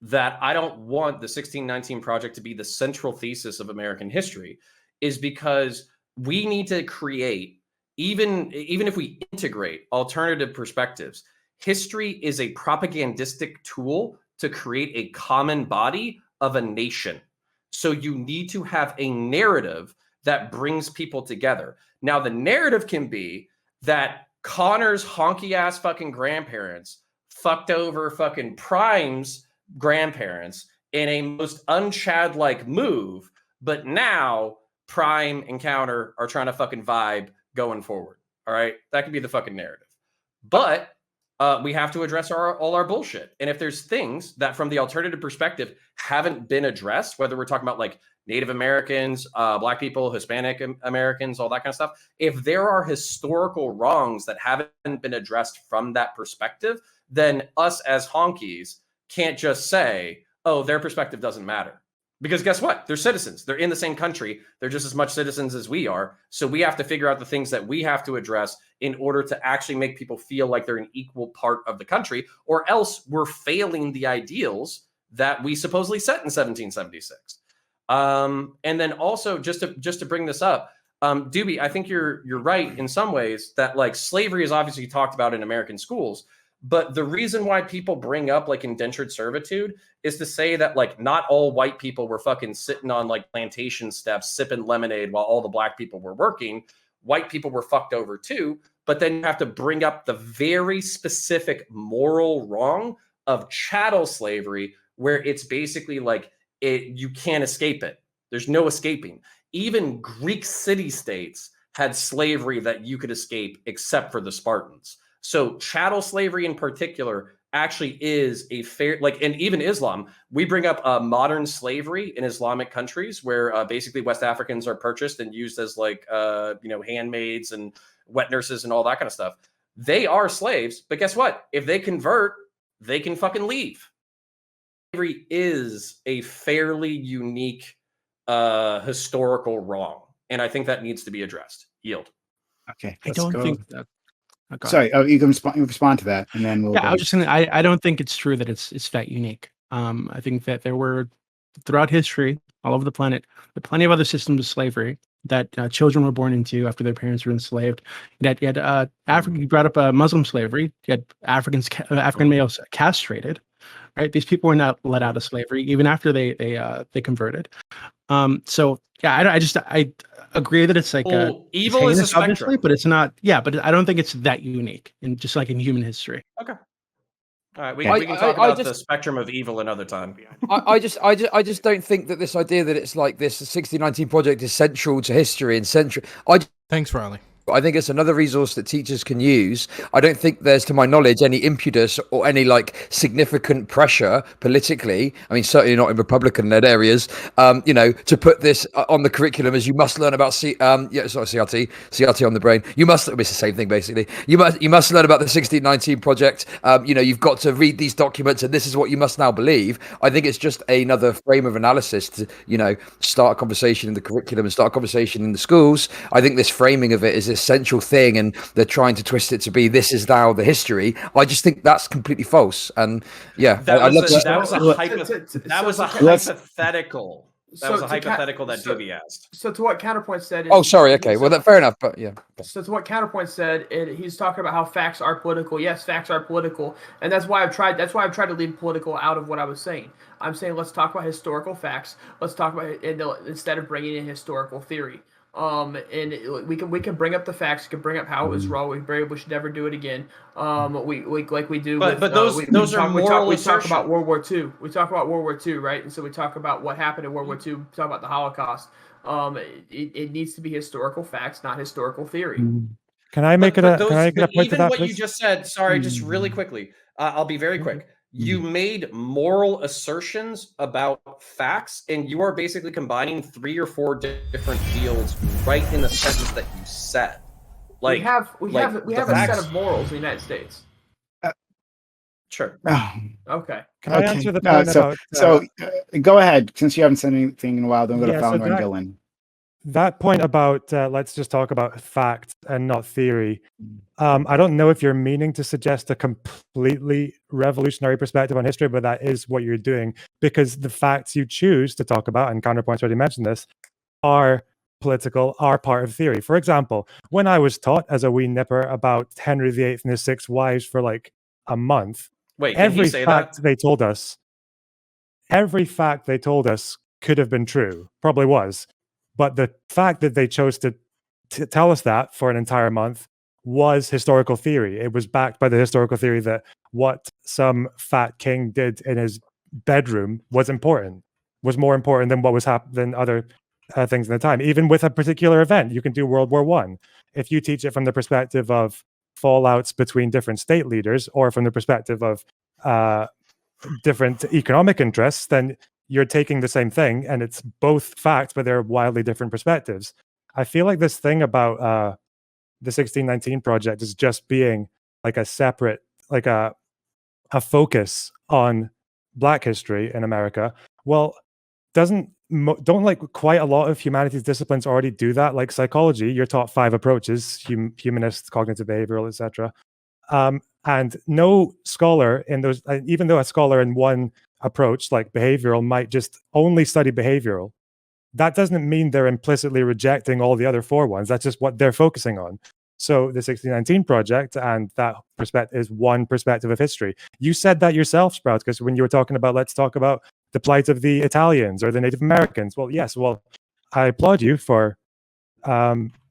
that I don't want the 1619 Project to be the central thesis of American history is because we need to create, even if we integrate alternative perspectives, history is a propagandistic tool to create a common body of a nation. So you need to have a narrative that brings people together. Now, the narrative can be that Connor's honky ass fucking grandparents fucked over fucking Prime's grandparents in a most un-Chad-like move, but now Prime and Counter are trying to fucking vibe going forward. All right, that could be the fucking narrative. But we have to address all our bullshit. And if there's things that from the alternative perspective haven't been addressed, whether we're talking about like Native Americans, Black people, Hispanic Americans, all that kind of stuff, if there are historical wrongs that haven't been addressed from that perspective, then us as honkies can't just say, oh, their perspective doesn't matter. Because guess what? They're citizens. They're in the same country. They're just as much citizens as we are. So we have to figure out the things that we have to address in order to actually make people feel like they're an equal part of the country, or else we're failing the ideals that we supposedly set in 1776. And then also just to bring this up, Doobie, I think you're right in some ways that like slavery is obviously talked about in American schools. But the reason why people bring up like indentured servitude is to say that like not all white people were fucking sitting on like plantation steps sipping lemonade while all the Black people were working. White people were fucked over too. But then you have to bring up the very specific moral wrong of chattel slavery, where it's basically like you can't escape it. There's no escaping. Even Greek city-states had slavery that you could escape except for the Spartans. So chattel slavery in particular actually is a fair, like, and even Islam, we bring up modern slavery in Islamic countries where basically West Africans are purchased and used as like, handmaids and wet nurses and all that kind of stuff. They are slaves, but guess what? If they convert, they can fucking leave. Slavery is a fairly unique historical wrong. And I think that needs to be addressed. Yield. Okay. I don't think that. Sorry, you can respond to that, and then we'll. Yeah, I was just saying. I don't think it's true that it's that unique. I think that there were throughout history, all over the planet, plenty of other systems of slavery that children were born into after their parents were enslaved. You had Africa. You brought up Muslim slavery. You had African males castrated. Right, these people were not let out of slavery even after they converted. So yeah, I agree that it's like evil is a spectrum, obviously, but it's not. Yeah, but I don't think it's that unique in just like in human history. Okay. All right, we can talk about the spectrum of evil another time. I just don't think that this idea that it's like this 1619 Project is central to history and central. Thanks, Riley. I think it's another resource that teachers can use. I don't think there's, to my knowledge, any impetus or any like significant pressure politically. I mean, certainly not in Republican-led areas. To put this on the curriculum as you must learn about CRT on the brain. You must. It's the same thing basically. You must learn about the 1619 project. You've got to read these documents, and this is what you must now believe. I think it's just another frame of analysis to start a conversation in the curriculum and start a conversation in the schools. I think this framing of it is an essential thing, and they're trying to twist it to be this is now the history. I just think that's completely false. And yeah, that was a hypothetical. That was a hypothetical that Doobie asked. So to what Counterpoint said. Oh, sorry. Okay. Well, fair enough. But yeah. Okay. So to what Counterpoint said, he's talking about how facts are political. Yes, facts are political, and that's why I've tried to leave political out of what I was saying. I'm saying let's talk about historical facts. Let's talk about it instead of bringing in historical theory. And we can bring up the facts. We can bring up how it was wrong. We should never do it again. We do. But those are moral assertions. We talk about World War II. We talk about World War II, right? And so we talk about what happened in World War II. We talk about the Holocaust. It needs to be historical facts, not historical theory. Can I make can I get a point to that, what please? You just said. Sorry, just really quickly. I'll be very quick. You made moral assertions about facts, and you are basically combining 3 or 4 different fields right in the sentence that you said. We have a set of morals in the United States. Sure. Okay. Can I answer the point about? So go ahead, since you haven't said anything in a while. Then we'll go to Fowler and Dylan. That point about let's just talk about facts and not theory. I don't know if you're meaning to suggest a completely revolutionary perspective on history, but that is what you're doing, because the facts you choose to talk about, and Counterpoint's already mentioned this, are political, are part of theory. For example, when I was taught as a wee nipper about Henry VIII and his 6 wives for like a month, every fact they told us could have been true, probably was. But the fact that they chose to tell us that for an entire month was historical theory. It was backed by the historical theory that what some fat king did in his bedroom was more important than what was than other things in the time. Even with a particular event, you can do World War I. If you teach it from the perspective of fallouts between different state leaders, or from the perspective of different economic interests, then you're taking the same thing, and it's both facts, but they're wildly different perspectives. I feel like this thing about the 1619 project is just being like a separate, like a focus on Black history in America. Well, don't like quite a lot of humanities disciplines already do that? Like psychology, you're taught 5 approaches: humanist, cognitive behavioral, etc. And no scholar in those, even though a scholar in one approach like behavioral might just only study behavioral, that doesn't mean they're implicitly rejecting all the other 4 ones. That's just what they're focusing on. So the 1619 project and that perspective is one perspective of history. You said that yourself, Sprout, because when you were talking about let's talk about the plight of the Italians or the Native Americans. Well, yes, I applaud you for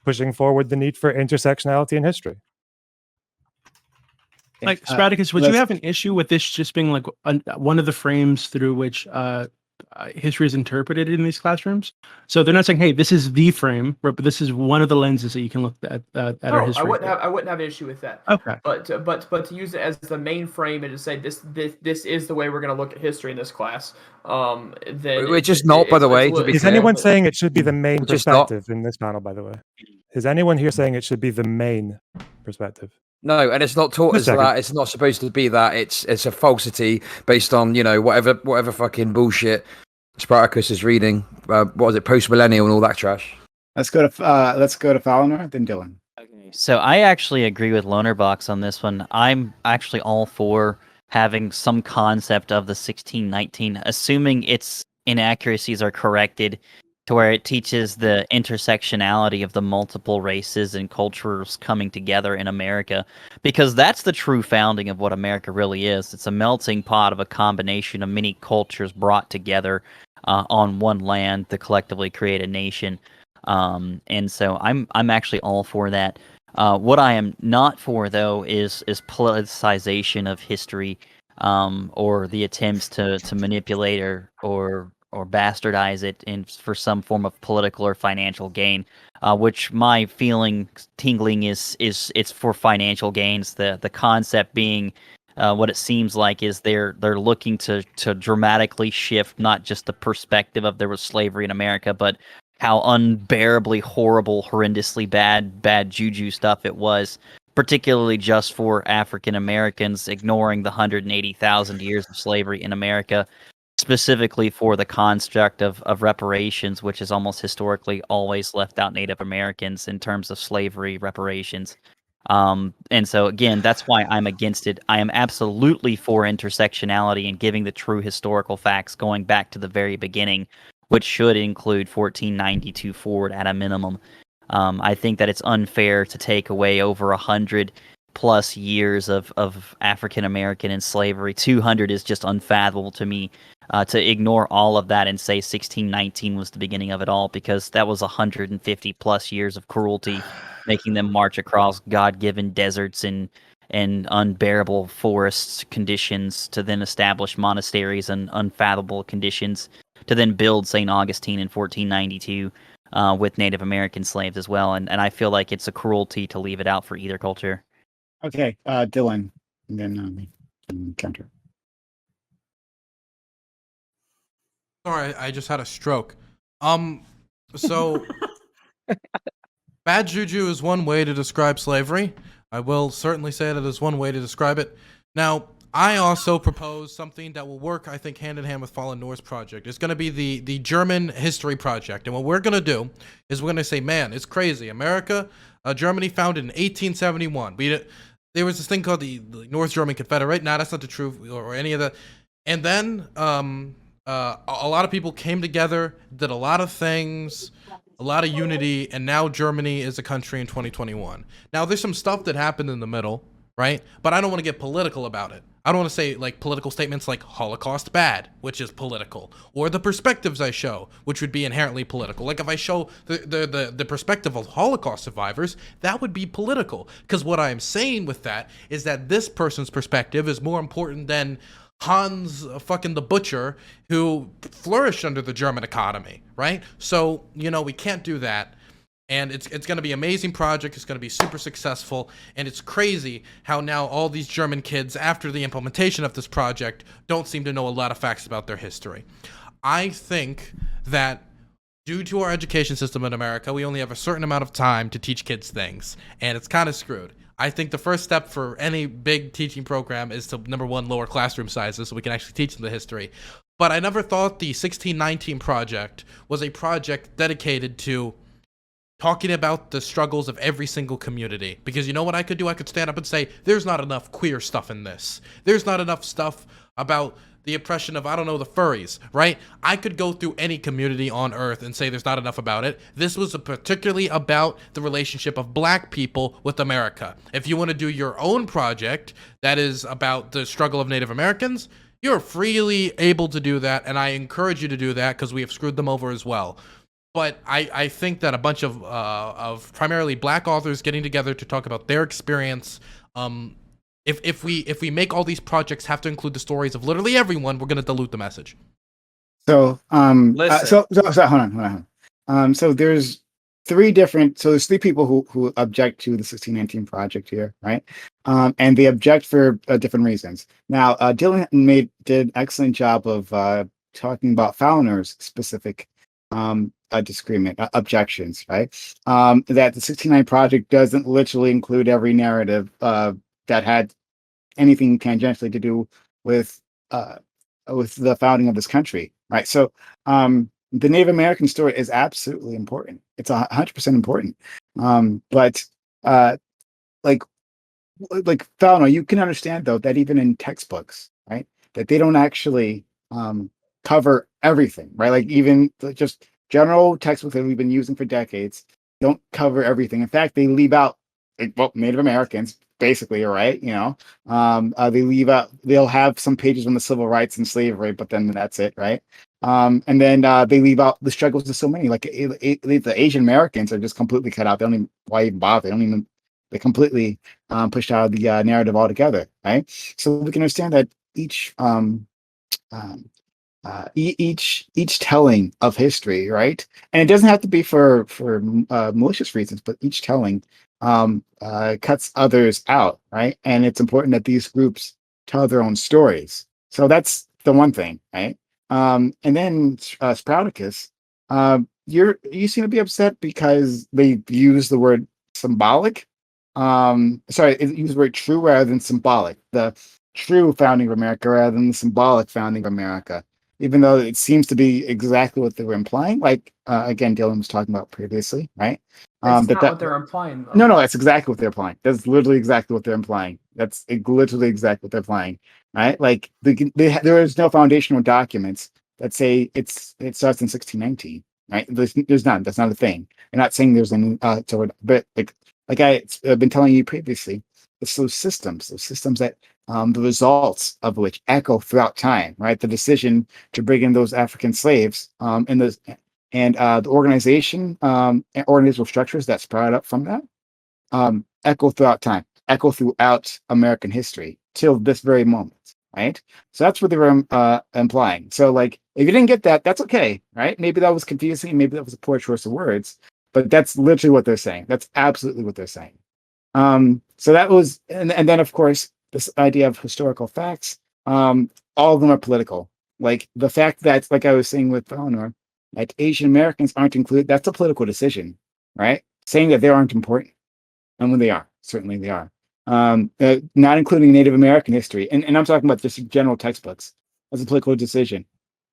pushing forward the need for intersectionality in history. Like Spartacus, would you have an issue with this just being like one of the frames through which history is interpreted in these classrooms? So they're not saying, "Hey, this is the frame," but this is one of the lenses that you can look at our history. I wouldn't have an issue with that. Okay, but to use it as the main frame and to say this is the way we're going to look at history in this class, then we're just not. By the way, is anyone saying it should be the main perspective in this panel? By the way, is anyone here saying it should be the main perspective? No, and it's not taught as that. It's not supposed to be that. It's a falsity based on whatever fucking bullshit Spartacus is reading. What was it, post millennial and all that trash? Let's go to Fowler, then Dylan. Okay, so I actually agree with Lonerbox on this one. I'm actually all for having some concept of the 1619, assuming its inaccuracies are corrected, to where it teaches the intersectionality of the multiple races and cultures coming together in America, because that's the true founding of what America really is. It's a melting pot of a combination of many cultures brought together on one land to collectively create a nation. And so I'm actually all for that. What I am not for, though, is politicization of history, or the attempts to manipulate or bastardize it for some form of political or financial gain. Which my feeling tingling is it's for financial gains. The concept being what it seems like is they're looking to dramatically shift not just the perspective of there was slavery in America, but how unbearably horrible, horrendously bad juju stuff it was, particularly just for African Americans, ignoring the 180,000 years of slavery in America, specifically for the construct of reparations, which has almost historically always left out Native Americans in terms of slavery reparations. And so again, that's why I'm against it. I am absolutely for intersectionality and giving the true historical facts going back to the very beginning, which should include 1492 forward at a minimum. I think that it's unfair to take away over 100+ years of African American in slavery. 200 is just unfathomable to me. To ignore all of that and say 1619 was the beginning of it all, because that was 150+ years of cruelty, making them march across God-given deserts and unbearable forest conditions to then establish monasteries and unfathomable conditions to then build St. Augustine in 1492 with Native American slaves as well. And I feel like it's a cruelty to leave it out for either culture. Okay, Dylan, and then Counter. Sorry, I just had a stroke. So bad juju is one way to describe slavery. I will certainly say that is one way to describe it. Now, I also propose something that will work, I think, hand in hand with Fallen Norse Project. It's going to be the German History Project. And what we're going to do is we're going to say, man, it's crazy. America, Germany founded in 1871. There was this thing called the North German Confederate. Nah, that's not the truth or any of that. And then a lot of people came together, did a lot of things, a lot of unity, and now Germany is a country in 2021. Now, there's some stuff that happened in the middle, right? But I don't want to get political about it. I don't want to say like political statements like Holocaust bad, which is political, or the perspectives I show, which would be inherently political. Like if I show the perspective of Holocaust survivors, that would be political. Because what I'm saying with that is that this person's perspective is more important than Hans fucking the Butcher, who flourished under the German economy, right? So, we can't do that. And it's going to be an amazing project. It's going to be super successful. And it's crazy how now all these German kids, after the implementation of this project, don't seem to know a lot of facts about their history. I think that due to our education system in America, we only have a certain amount of time to teach kids things. And it's kind of screwed. I think the first step for any big teaching program is to, number one, lower classroom sizes so we can actually teach them the history. But I never thought the 1619 project was a project dedicated to talking about the struggles of every single community. Because you know what I could do? I could stand up and say, there's not enough queer stuff in this. There's not enough stuff about the oppression of, I don't know, the furries, right? I could go through any community on Earth and say there's not enough about it. This was particularly about the relationship of black people with America. If you want to do your own project that is about the struggle of Native Americans, you're freely able to do that, and I encourage you to do that because we have screwed them over as well. But I think that a bunch of primarily black authors getting together to talk about their experience, if we make all these projects have to include the stories of literally everyone, we're going to dilute the message. So so hold on. So there's three people who object to the 1619 project here, right? And they object for different reasons. Now, Dylan did an excellent job of talking about Fowler's specific disagreement, objections, right? That the 1619 project doesn't literally include every narrative that had anything tangentially to do with the founding of this country, right? So the Native American story is absolutely important. It's 100% important. But like Fowler, you can understand though that even in textbooks, right, that they don't actually cover everything, right? Like even just general textbooks that we've been using for decades don't cover everything. In fact, they leave out Native Americans basically, right? They leave out. They'll have some pages on the civil rights and slavery, but then that's it, right? And then they leave out the struggles of so many. Like the Asian Americans are just completely cut out. They don't even why even bother. They completely pushed out of the narrative altogether, right? So we can understand that each each telling of history, right? And it doesn't have to be for malicious reasons, but each telling cuts others out, right? And it's important that these groups tell their own stories. So that's the one thing, right? And then Sprouticus, you seem to be upset because they use the word symbolic. Sorry, use the word true rather than symbolic. The true founding of America rather than the symbolic founding of America, even though it seems to be exactly what they were implying. Like again, Dylan was talking about previously, right? That's not what they're implying, though. No, that's exactly what they're implying. That's literally exactly what they're implying. That's literally exactly what they're implying, right? Like there is no foundational documents that say it starts in 1619, right? There's none. That's not a thing. You're not saying there's any but like I've been telling you previously, it's those systems that the results of which echo throughout time, right? The decision to bring in those African slaves and the organization and organizational structures that sprout up from that echo throughout time, echo throughout American history till this very moment, right? So that's what they were implying. So like, if you didn't get that, that's okay, right? Maybe that was confusing, maybe that was a poor choice of words, but that's literally what they're saying. That's absolutely what they're saying. So that was, and then of course, this idea of historical facts, all of them are political. Like the fact that, like I was saying with Eleanor, that Asian Americans aren't included, that's a political decision, right? Saying that they aren't important. And when they are, certainly they are. Not including Native American history. And I'm talking about just general textbooks. That's a political decision.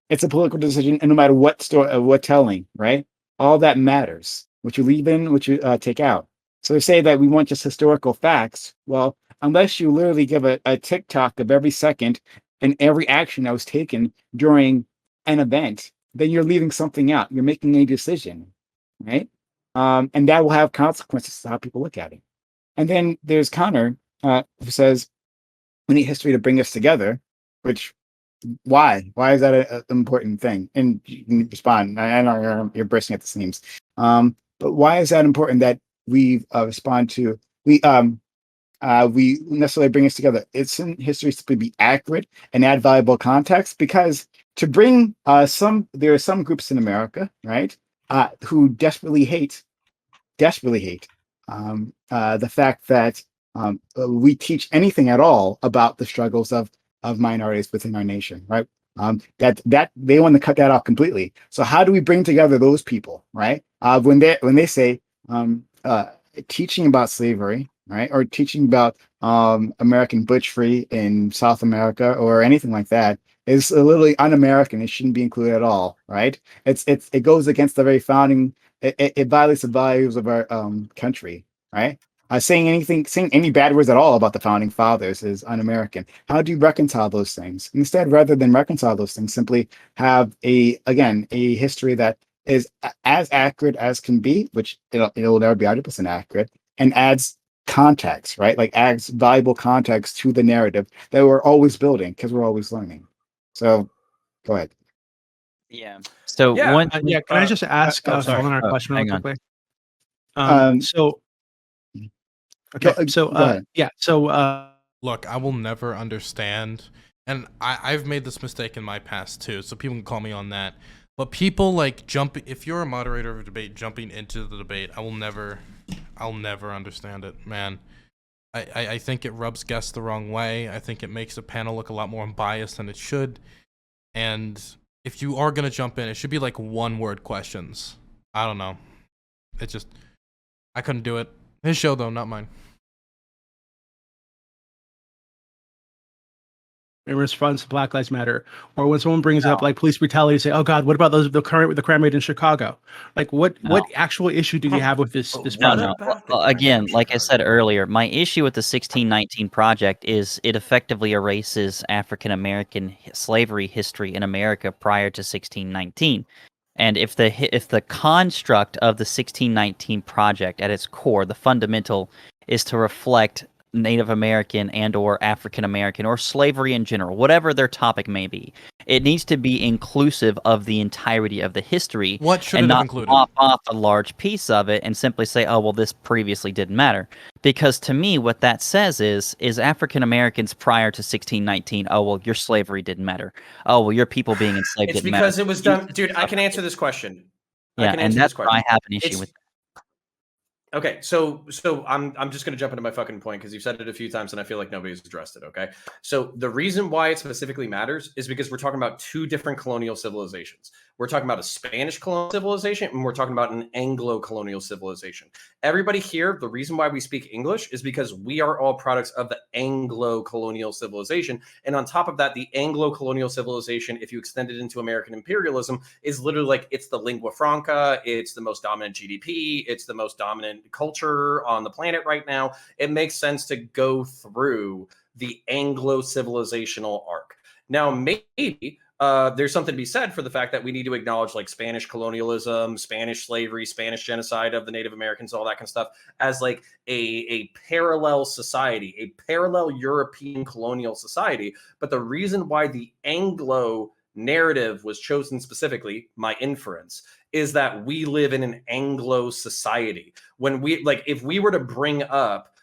It's a political decision, and no matter what story, what telling, right? All that matters. What you leave in, what you take out. So they say that we want just historical facts. Well, unless you literally give a TikTok of every second and every action that was taken during an event, then you're leaving something out. You're making a decision, right? And that will have consequences to how people look at it. And then there's Connor, who says, we need history to bring us together, which, why? Why is that an important thing? And you can respond. I know you're bursting at the seams. But why is that important that we respond to, we necessarily bring us together? It's in history to be accurate and add valuable context, because to bring there are some groups in America, right, who desperately hate the fact that we teach anything at all about the struggles of minorities within our nation, right? That they want to cut that out completely. So how do we bring together those people, right? When they say teaching about slavery, right, or teaching about American butchery in South America or anything like that is literally un-American. It shouldn't be included at all, right? It goes against the very founding. It violates the values of our country, right? Saying any bad words at all about the founding fathers is un-American. How do you reconcile those things? Instead, rather than reconcile those things, simply have a history that is as accurate as can be, which it'll never be 100% accurate, and adds context, right? Like adds valuable context to the narrative that we're always building because we're always learning. So, go ahead. Yeah. So can I just ask Eleanor a question real quickly? Look, I will never understand, and I've made this mistake in my past too, so people can call me on that. But people like if you're a moderator of a debate, jumping into the debate, I'll never understand it, man. I think it rubs guests the wrong way. I think it makes the panel look a lot more unbiased than it should. And if you are gonna jump in, it should be like one-word questions. I don't know. I couldn't do it. His show though, not mine. In response to Black Lives Matter, or when someone brings up like police brutality, say, "Oh God, what about the crime rate in Chicago?" Like, what actual issue do you have with this project? Well, again, like I said earlier, my issue with the 1619 project is it effectively erases African American slavery history in America prior to 1619. And if the construct of the 1619 project at its core, the fundamental, is to reflect Native American and or African American or slavery in general, whatever their topic may be, It needs to be inclusive of the entirety of the history. What should and it have not included? lop off a large piece of it and simply say, oh, well, this previously didn't matter. Because to me, what that says is African Americans prior to 1619, oh, well, your slavery didn't matter. Oh, well, your people being enslaved It's didn't matter. because it was done, dude. I can answer this question. Yeah, and that's where I have an issue with. Okay, so I'm just gonna jump into my fucking point because you've said it a few times and I feel like nobody's addressed it. Okay, so the reason why it specifically matters is because we're talking about two different colonial civilizations. We're talking about a Spanish colonial civilization and we're talking about an Anglo-colonial civilization. Everybody here, the reason why we speak English is because we are all products of the Anglo-colonial civilization. And on top of that, the Anglo-colonial civilization, if you extend it into American imperialism, is literally like it's the lingua franca, it's the most dominant GDP, it's the most dominant culture on the planet right now. It makes sense to go through the Anglo-civilizational arc. Now, maybe there's something to be said for the fact that we need to acknowledge like Spanish colonialism, Spanish slavery, Spanish genocide of the Native Americans, all that kind of stuff as like a parallel society, a parallel European colonial society. But the reason why the Anglo narrative was chosen specifically, my inference, is that we live in an Anglo society. When we like, if we were to bring up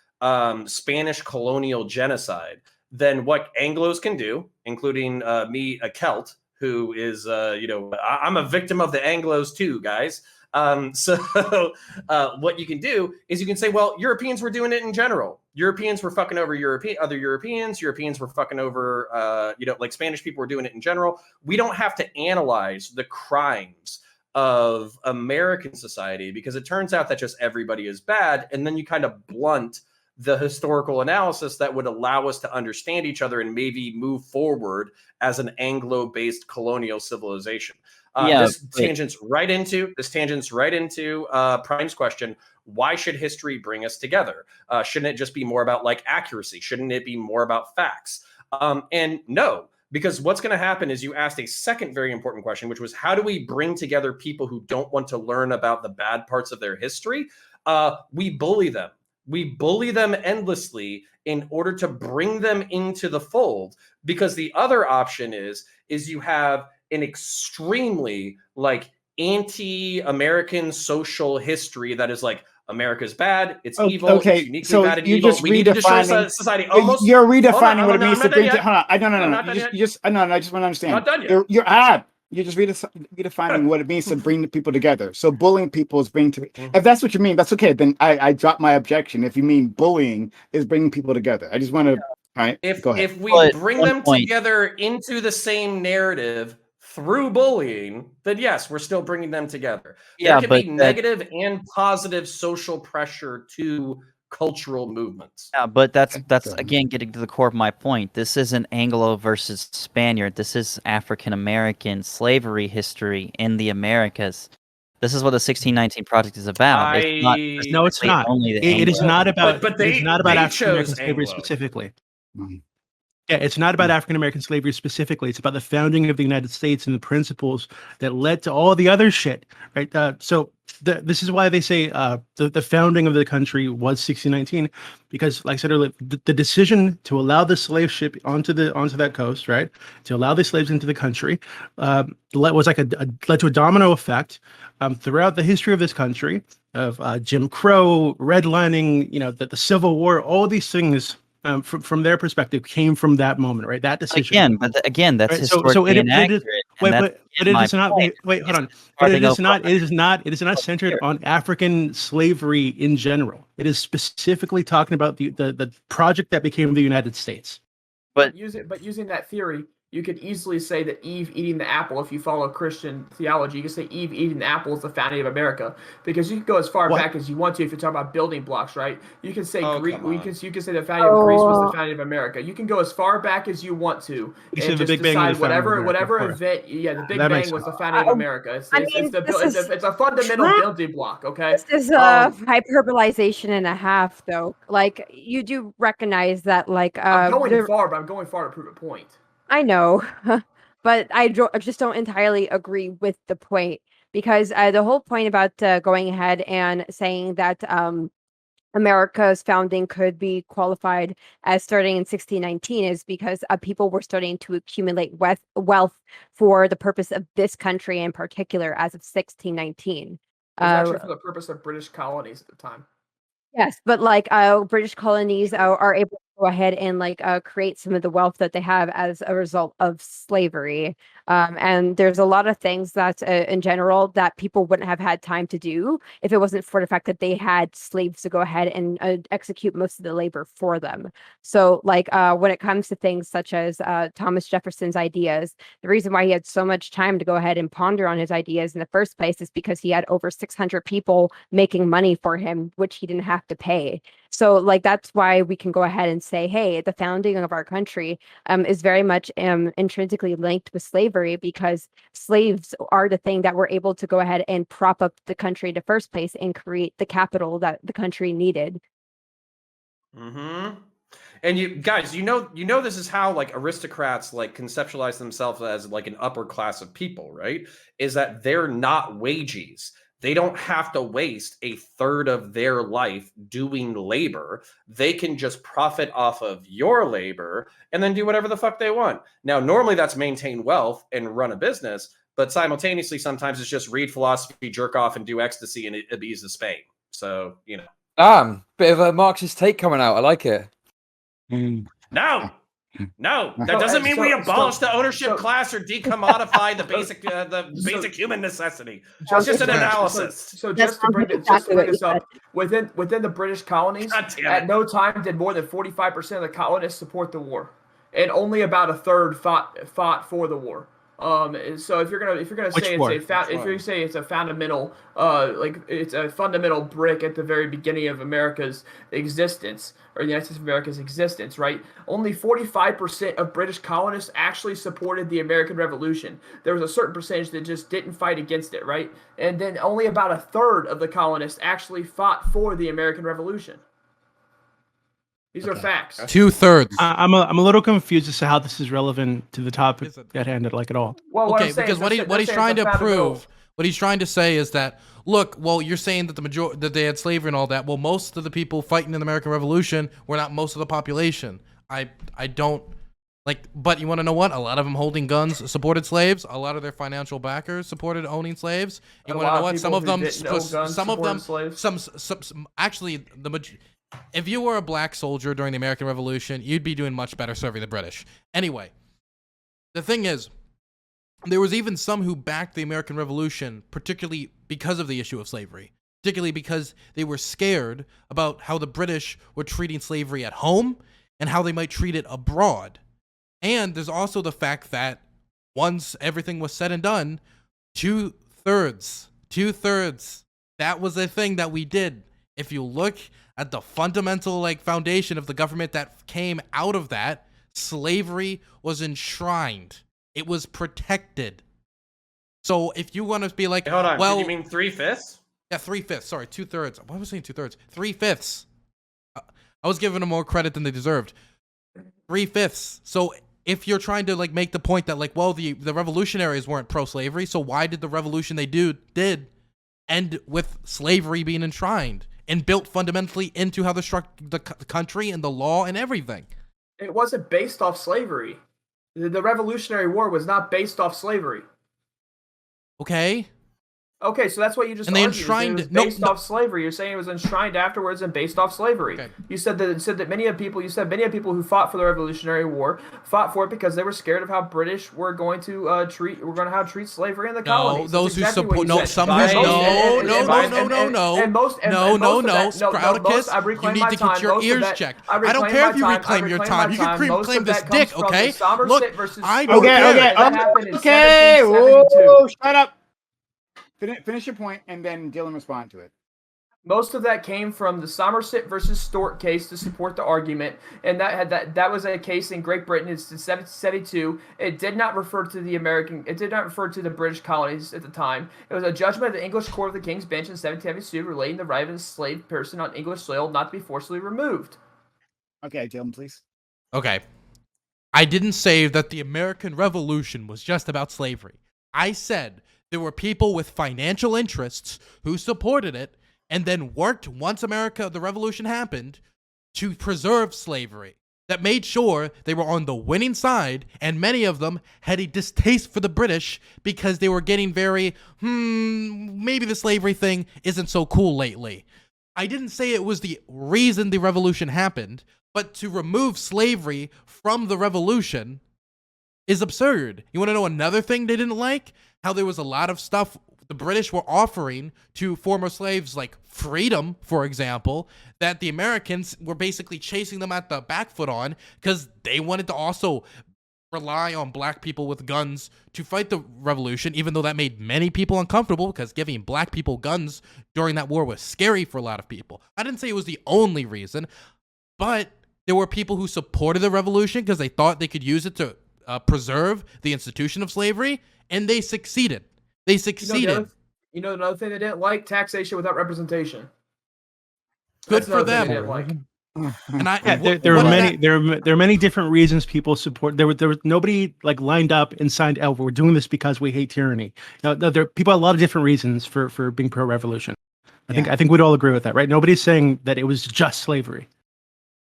Spanish colonial genocide, then what Anglos can do, including me, a Celt, who is, I'm a victim of the Anglos too, guys. So what you can do is you can say, well, Europeans were doing it in general. Europeans were fucking over other Europeans. Europeans were fucking over, like Spanish people were doing it in general. We don't have to analyze the crimes of American society because it turns out that just everybody is bad. And then you kind of blunt the historical analysis that would allow us to understand each other and maybe move forward as an Anglo-based colonial civilization. This tangents right into Prime's question: why should history bring us together? Shouldn't it just be more about like accuracy? Shouldn't it be more about facts? And no, because what's going to happen is you asked a second very important question, which was how do we bring together people who don't want to learn about the bad parts of their history? We bully them. We bully them endlessly in order to bring them into the fold, because the other option is you have an extremely like anti-American social history that is like America's bad, it's evil, it's uniquely bad and evil. We need to destroy society. Almost. You're redefining what it means to bring. Hold on, no. I just want to understand. Not done yet. You're just redefining what it means to bring the people together. So bullying people is bringing if that's what you mean, that's okay. Then I drop my objection. If you mean bullying is bringing people together, I just want to. All right. Go ahead. If we bring them together into the same narrative through bullying, then yes, we're still bringing them together. There can be negative and positive social pressure to cultural movements. Yeah, but that's again getting to the core of my point. This isn't Anglo versus Spaniard. This is African American slavery history in the Americas. This is what the 1619 Project is about. No, it's not. It is not about. But it's not about African American slavery specifically. Mm-hmm. Yeah, it's not about African American slavery specifically. It's about the founding of the United States and the principles that led to all the other shit, right? This is why they say the founding of the country was 1619, because, like I said earlier, the decision to allow the slave ship onto that coast, right, to allow the slaves into the country, was like led to a domino effect throughout the history of this country of Jim Crow, redlining, the Civil War, all these things. From their perspective, came from that moment, right? That decision. Again, that's right? historically inaccurate. It is not. Wait, hold on. But it is not. It is not centered on African slavery in general. It is specifically talking about the project that became the United States. But using that theory, you could easily say that Eve eating the apple, if you follow Christian theology, you could say Eve eating the apple is the founding of America, because you can go as far back as you want to if you're talking about building blocks, right? You can say Greek. You can say the founding of Greece was the founding of America. You can go as far back as you want to and just decide whatever event. Yeah, the Big Bang was the founding of America. It's a fundamental building block. Okay, this is a hyperbolization and a half, though. Like, you do recognize that, like, I'm going far to prove a point. I know, but I just don't entirely agree with the point, because the whole point about going ahead and saying that America's founding could be qualified as starting in 1619 is because people were starting to accumulate wealth for the purpose of this country in particular as of 1619. It was actually for the purpose of British colonies at the time. Yes, but like British colonies are able to go ahead and like create some of the wealth that they have as a result of slavery. And there's a lot of things that in general that people wouldn't have had time to do if it wasn't for the fact that they had slaves to go ahead and execute most of the labor for them. So like when it comes to things such as Thomas Jefferson's ideas, the reason why he had so much time to go ahead and ponder on his ideas in the first place is because he had over 600 people making money for him, which he didn't have to pay. So like that's why we can go ahead and say, hey, the founding of our country is very much intrinsically linked with slavery, because slaves are the thing that were able to go ahead and prop up the country in the first place and create the capital that the country needed. Mm-hmm. And you guys, you know, this is how like aristocrats like conceptualize themselves as like an upper class of people, right? Is that they're not wages. They don't have to waste a third of their life doing labor. They can just profit off of your labor and then do whatever the fuck they want. Now, normally that's maintain wealth and run a business, but simultaneously, sometimes it's just read philosophy, jerk off, and do ecstasy and abuse the Spain. So, you know. Bit of a Marxist take coming out. I like it. No, that doesn't mean we abolish the ownership class or decommodify the basic human necessity. It's just an analysis. So just to bring this up, within the British colonies, at no time did more than 45% of the colonists support the war, and only about a third fought for the war. So if you're gonna say it's a fundamental it's a fundamental brick at the very beginning of America's existence, or the United States of America's existence, right? Only 45% of British colonists actually supported the American Revolution. There was a certain percentage that just didn't fight against it, right? And then only about a third of the colonists actually fought for the American Revolution. These are facts. 2/3. I'm a little confused as to how this is relevant to the topic at hand, like at all. Well, okay, because what he's trying to prove, what he's trying to say is that, look, well, you're saying that that they had slavery and all that. Well, most of the people fighting in the American Revolution were not most of the population. I don't like, but you want to know what? A lot of them holding guns supported slaves. A lot of their financial backers supported owning slaves. You want to know what? Some of them, actually, if you were a black soldier during the American Revolution, you'd be doing much better serving the British. Anyway, the thing is, there was even some who backed the American Revolution, particularly because of the issue of slavery, particularly because they were scared about how the British were treating slavery at home and how they might treat it abroad. And there's also the fact that once everything was said and done, two-thirds, that was a thing that we did. If you look at the fundamental foundation of the government that came out of that, slavery was enshrined. It was protected. So if you want to be like, hold on, well, did you mean 3/5? Yeah, 3/5. Sorry, 2/3. Why was I saying 2/3? 3/5. I was giving them more credit than they deserved. 3/5. So if you're trying to make the point that well, the revolutionaries weren't pro-slavery, so why did the revolution they did end with slavery being enshrined and built fundamentally into how they struck the country and the law and everything? It wasn't based off slavery. The Revolutionary War was not based off slavery. Okay, so that's what you just argued. It was based off slavery. You're saying it was enshrined afterwards and based off slavery. Okay. You said that many of people people who fought for the Revolutionary War fought for it because they were scared of how British were going to treat slavery in the colonies. Those who support Sproutacus, you need to get your ears checked. I don't care if you reclaim your time. You can reclaim this dick, okay? Look, I don't care. Okay, whoa, shut up. Finish your point, and then Dylan respond to it. Most of that came from the Somerset versus Stort case to support the argument, and that was a case in Great Britain. It's in 1772. It did not refer to the British colonies at the time. It was a judgment of the English Court of the King's Bench in 1772 relating the right of an enslaved person on English soil not to be forcibly removed. Okay, Dylan, please. Okay. I didn't say that the American Revolution was just about slavery. I said there were people with financial interests who supported it, and then worked once the revolution happened, to preserve slavery. That made sure they were on the winning side, and many of them had a distaste for the British because they were getting very, maybe the slavery thing isn't so cool lately. I didn't say it was the reason the revolution happened, but to remove slavery from the revolution is absurd. You want to know another thing they didn't like? How there was a lot of stuff the British were offering to former slaves, like freedom, for example, that the Americans were basically chasing them at the back foot on because they wanted to also rely on black people with guns to fight the revolution, even though that made many people uncomfortable because giving black people guns during that war was scary for a lot of people. I didn't say it was the only reason, but there were people who supported the revolution because they thought they could use it to preserve the institution of slavery, and they succeeded. They succeeded. You know another thing they didn't like? Taxation without representation. Good for them. They didn't like. And there are many different reasons people support. There was nobody like lined up and signed. Oh, we're doing this because we hate tyranny. Now, there people have a lot of different reasons for being pro-revolution. I think we'd all agree with that, right? Nobody's saying that it was just slavery.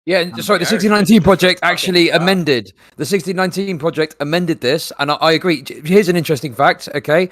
Yeah, sorry, the 1619 Project actually amended. The 1619 Project amended this, and I agree. Here's an interesting fact, okay?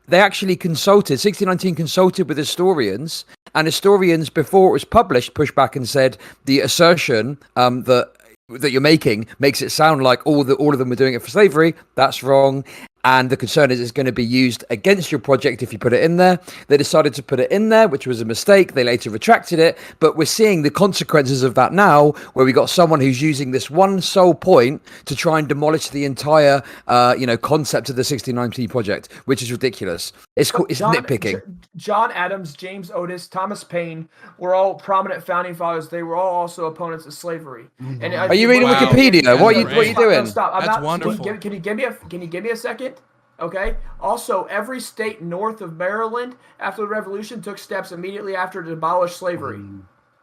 They actually consulted, 1619 consulted with historians, and historians, before it was published, pushed back and said the assertion that you're making makes it sound like all of them were doing it for slavery. That's wrong. And the concern is it's going to be used against your project if you put it in there. They decided to put it in there, which was a mistake. They later retracted it. But we're seeing the consequences of that now, where we got someone who's using this one sole point to try and demolish the entire, concept of the 1619 Project, which is ridiculous. It's nitpicking. John Adams, James Otis, Thomas Paine were all prominent founding fathers. They were all also opponents of slavery. And are you reading Wikipedia? What are you doing? Stop. That's wonderful. Can you give me a second? Okay. Also, every state north of Maryland after the Revolution took steps immediately after to abolish slavery.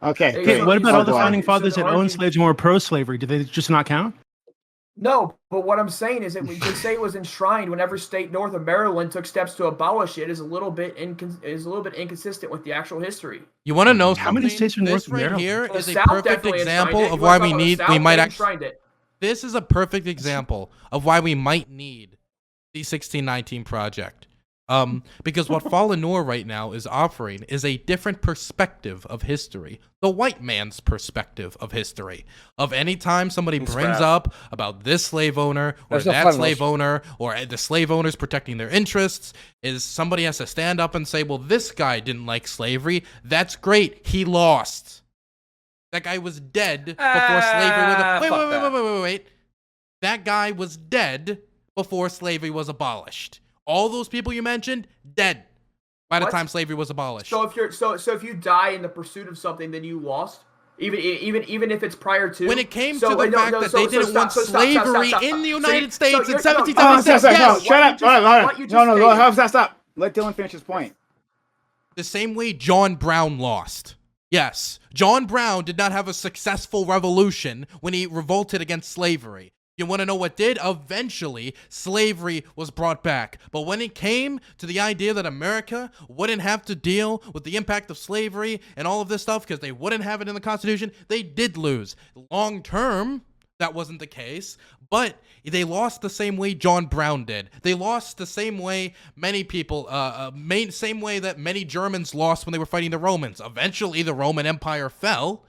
Okay. What about all the founding fathers that owned slaves and were pro-slavery? Do they just not count? No, but what I'm saying is that we can say it was enshrined when every state north of Maryland took steps to abolish it is a little bit inconsistent with the actual history. You want to know how many states are north of Maryland? Here The is a South perfect definitely example enshrined it. of You why wanna we talk about need the South, we might they actually. enshrined it. This is a perfect example of why we might need the 1619 Project. Because what Fallen Noor right now is offering is a different perspective of history, the white man's perspective of history. Of any time somebody brings up about this slave owner or that slave owner or the slave owners protecting their interests, is somebody has to stand up and say, well, this guy didn't like slavery. That's great. He lost. That guy was dead before slavery. Wait. That guy was dead before slavery was abolished. All those people you mentioned, dead by the time slavery was abolished. So if you die in the pursuit of something, then you lost, even if it's prior to. When it came to the fact that they didn't want slavery in the United States in 1776, yes. Shut up! No, stop. Let Dylan finish his point. The same way John Brown lost. Yes, John Brown did not have a successful revolution when he revolted against slavery. You want to know what did? Eventually, slavery was brought back. But when it came to the idea that America wouldn't have to deal with the impact of slavery and all of this stuff because they wouldn't have it in the Constitution, they did lose. Long term, that wasn't the case, but they lost the same way John Brown did. They lost the same way many people, same way that many Germans lost when they were fighting the Romans. Eventually, the Roman Empire fell.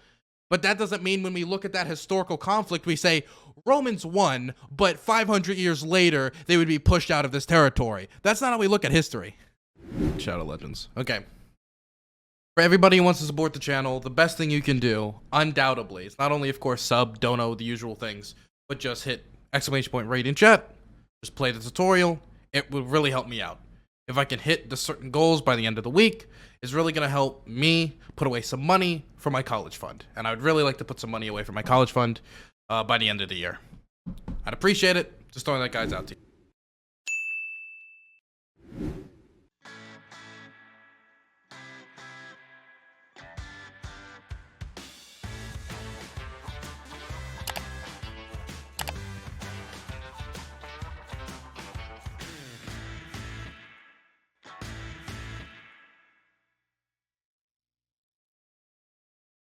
But that doesn't mean when we look at that historical conflict, we say Romans won, but 500 years later, they would be pushed out of this territory. That's not how we look at history. Shadow Legends. Okay. For everybody who wants to support the channel, the best thing you can do, undoubtedly, is not only, of course, sub, dono, the usual things, but just hit exclamation point rate in chat. Just play the tutorial. It would really help me out. If I can hit the certain goals by the end of the week, it's really going to help me put away some money for my college fund. And I would really like to put some money away for my college fund by the end of the year. I'd appreciate it. Just throwing that guys out to you.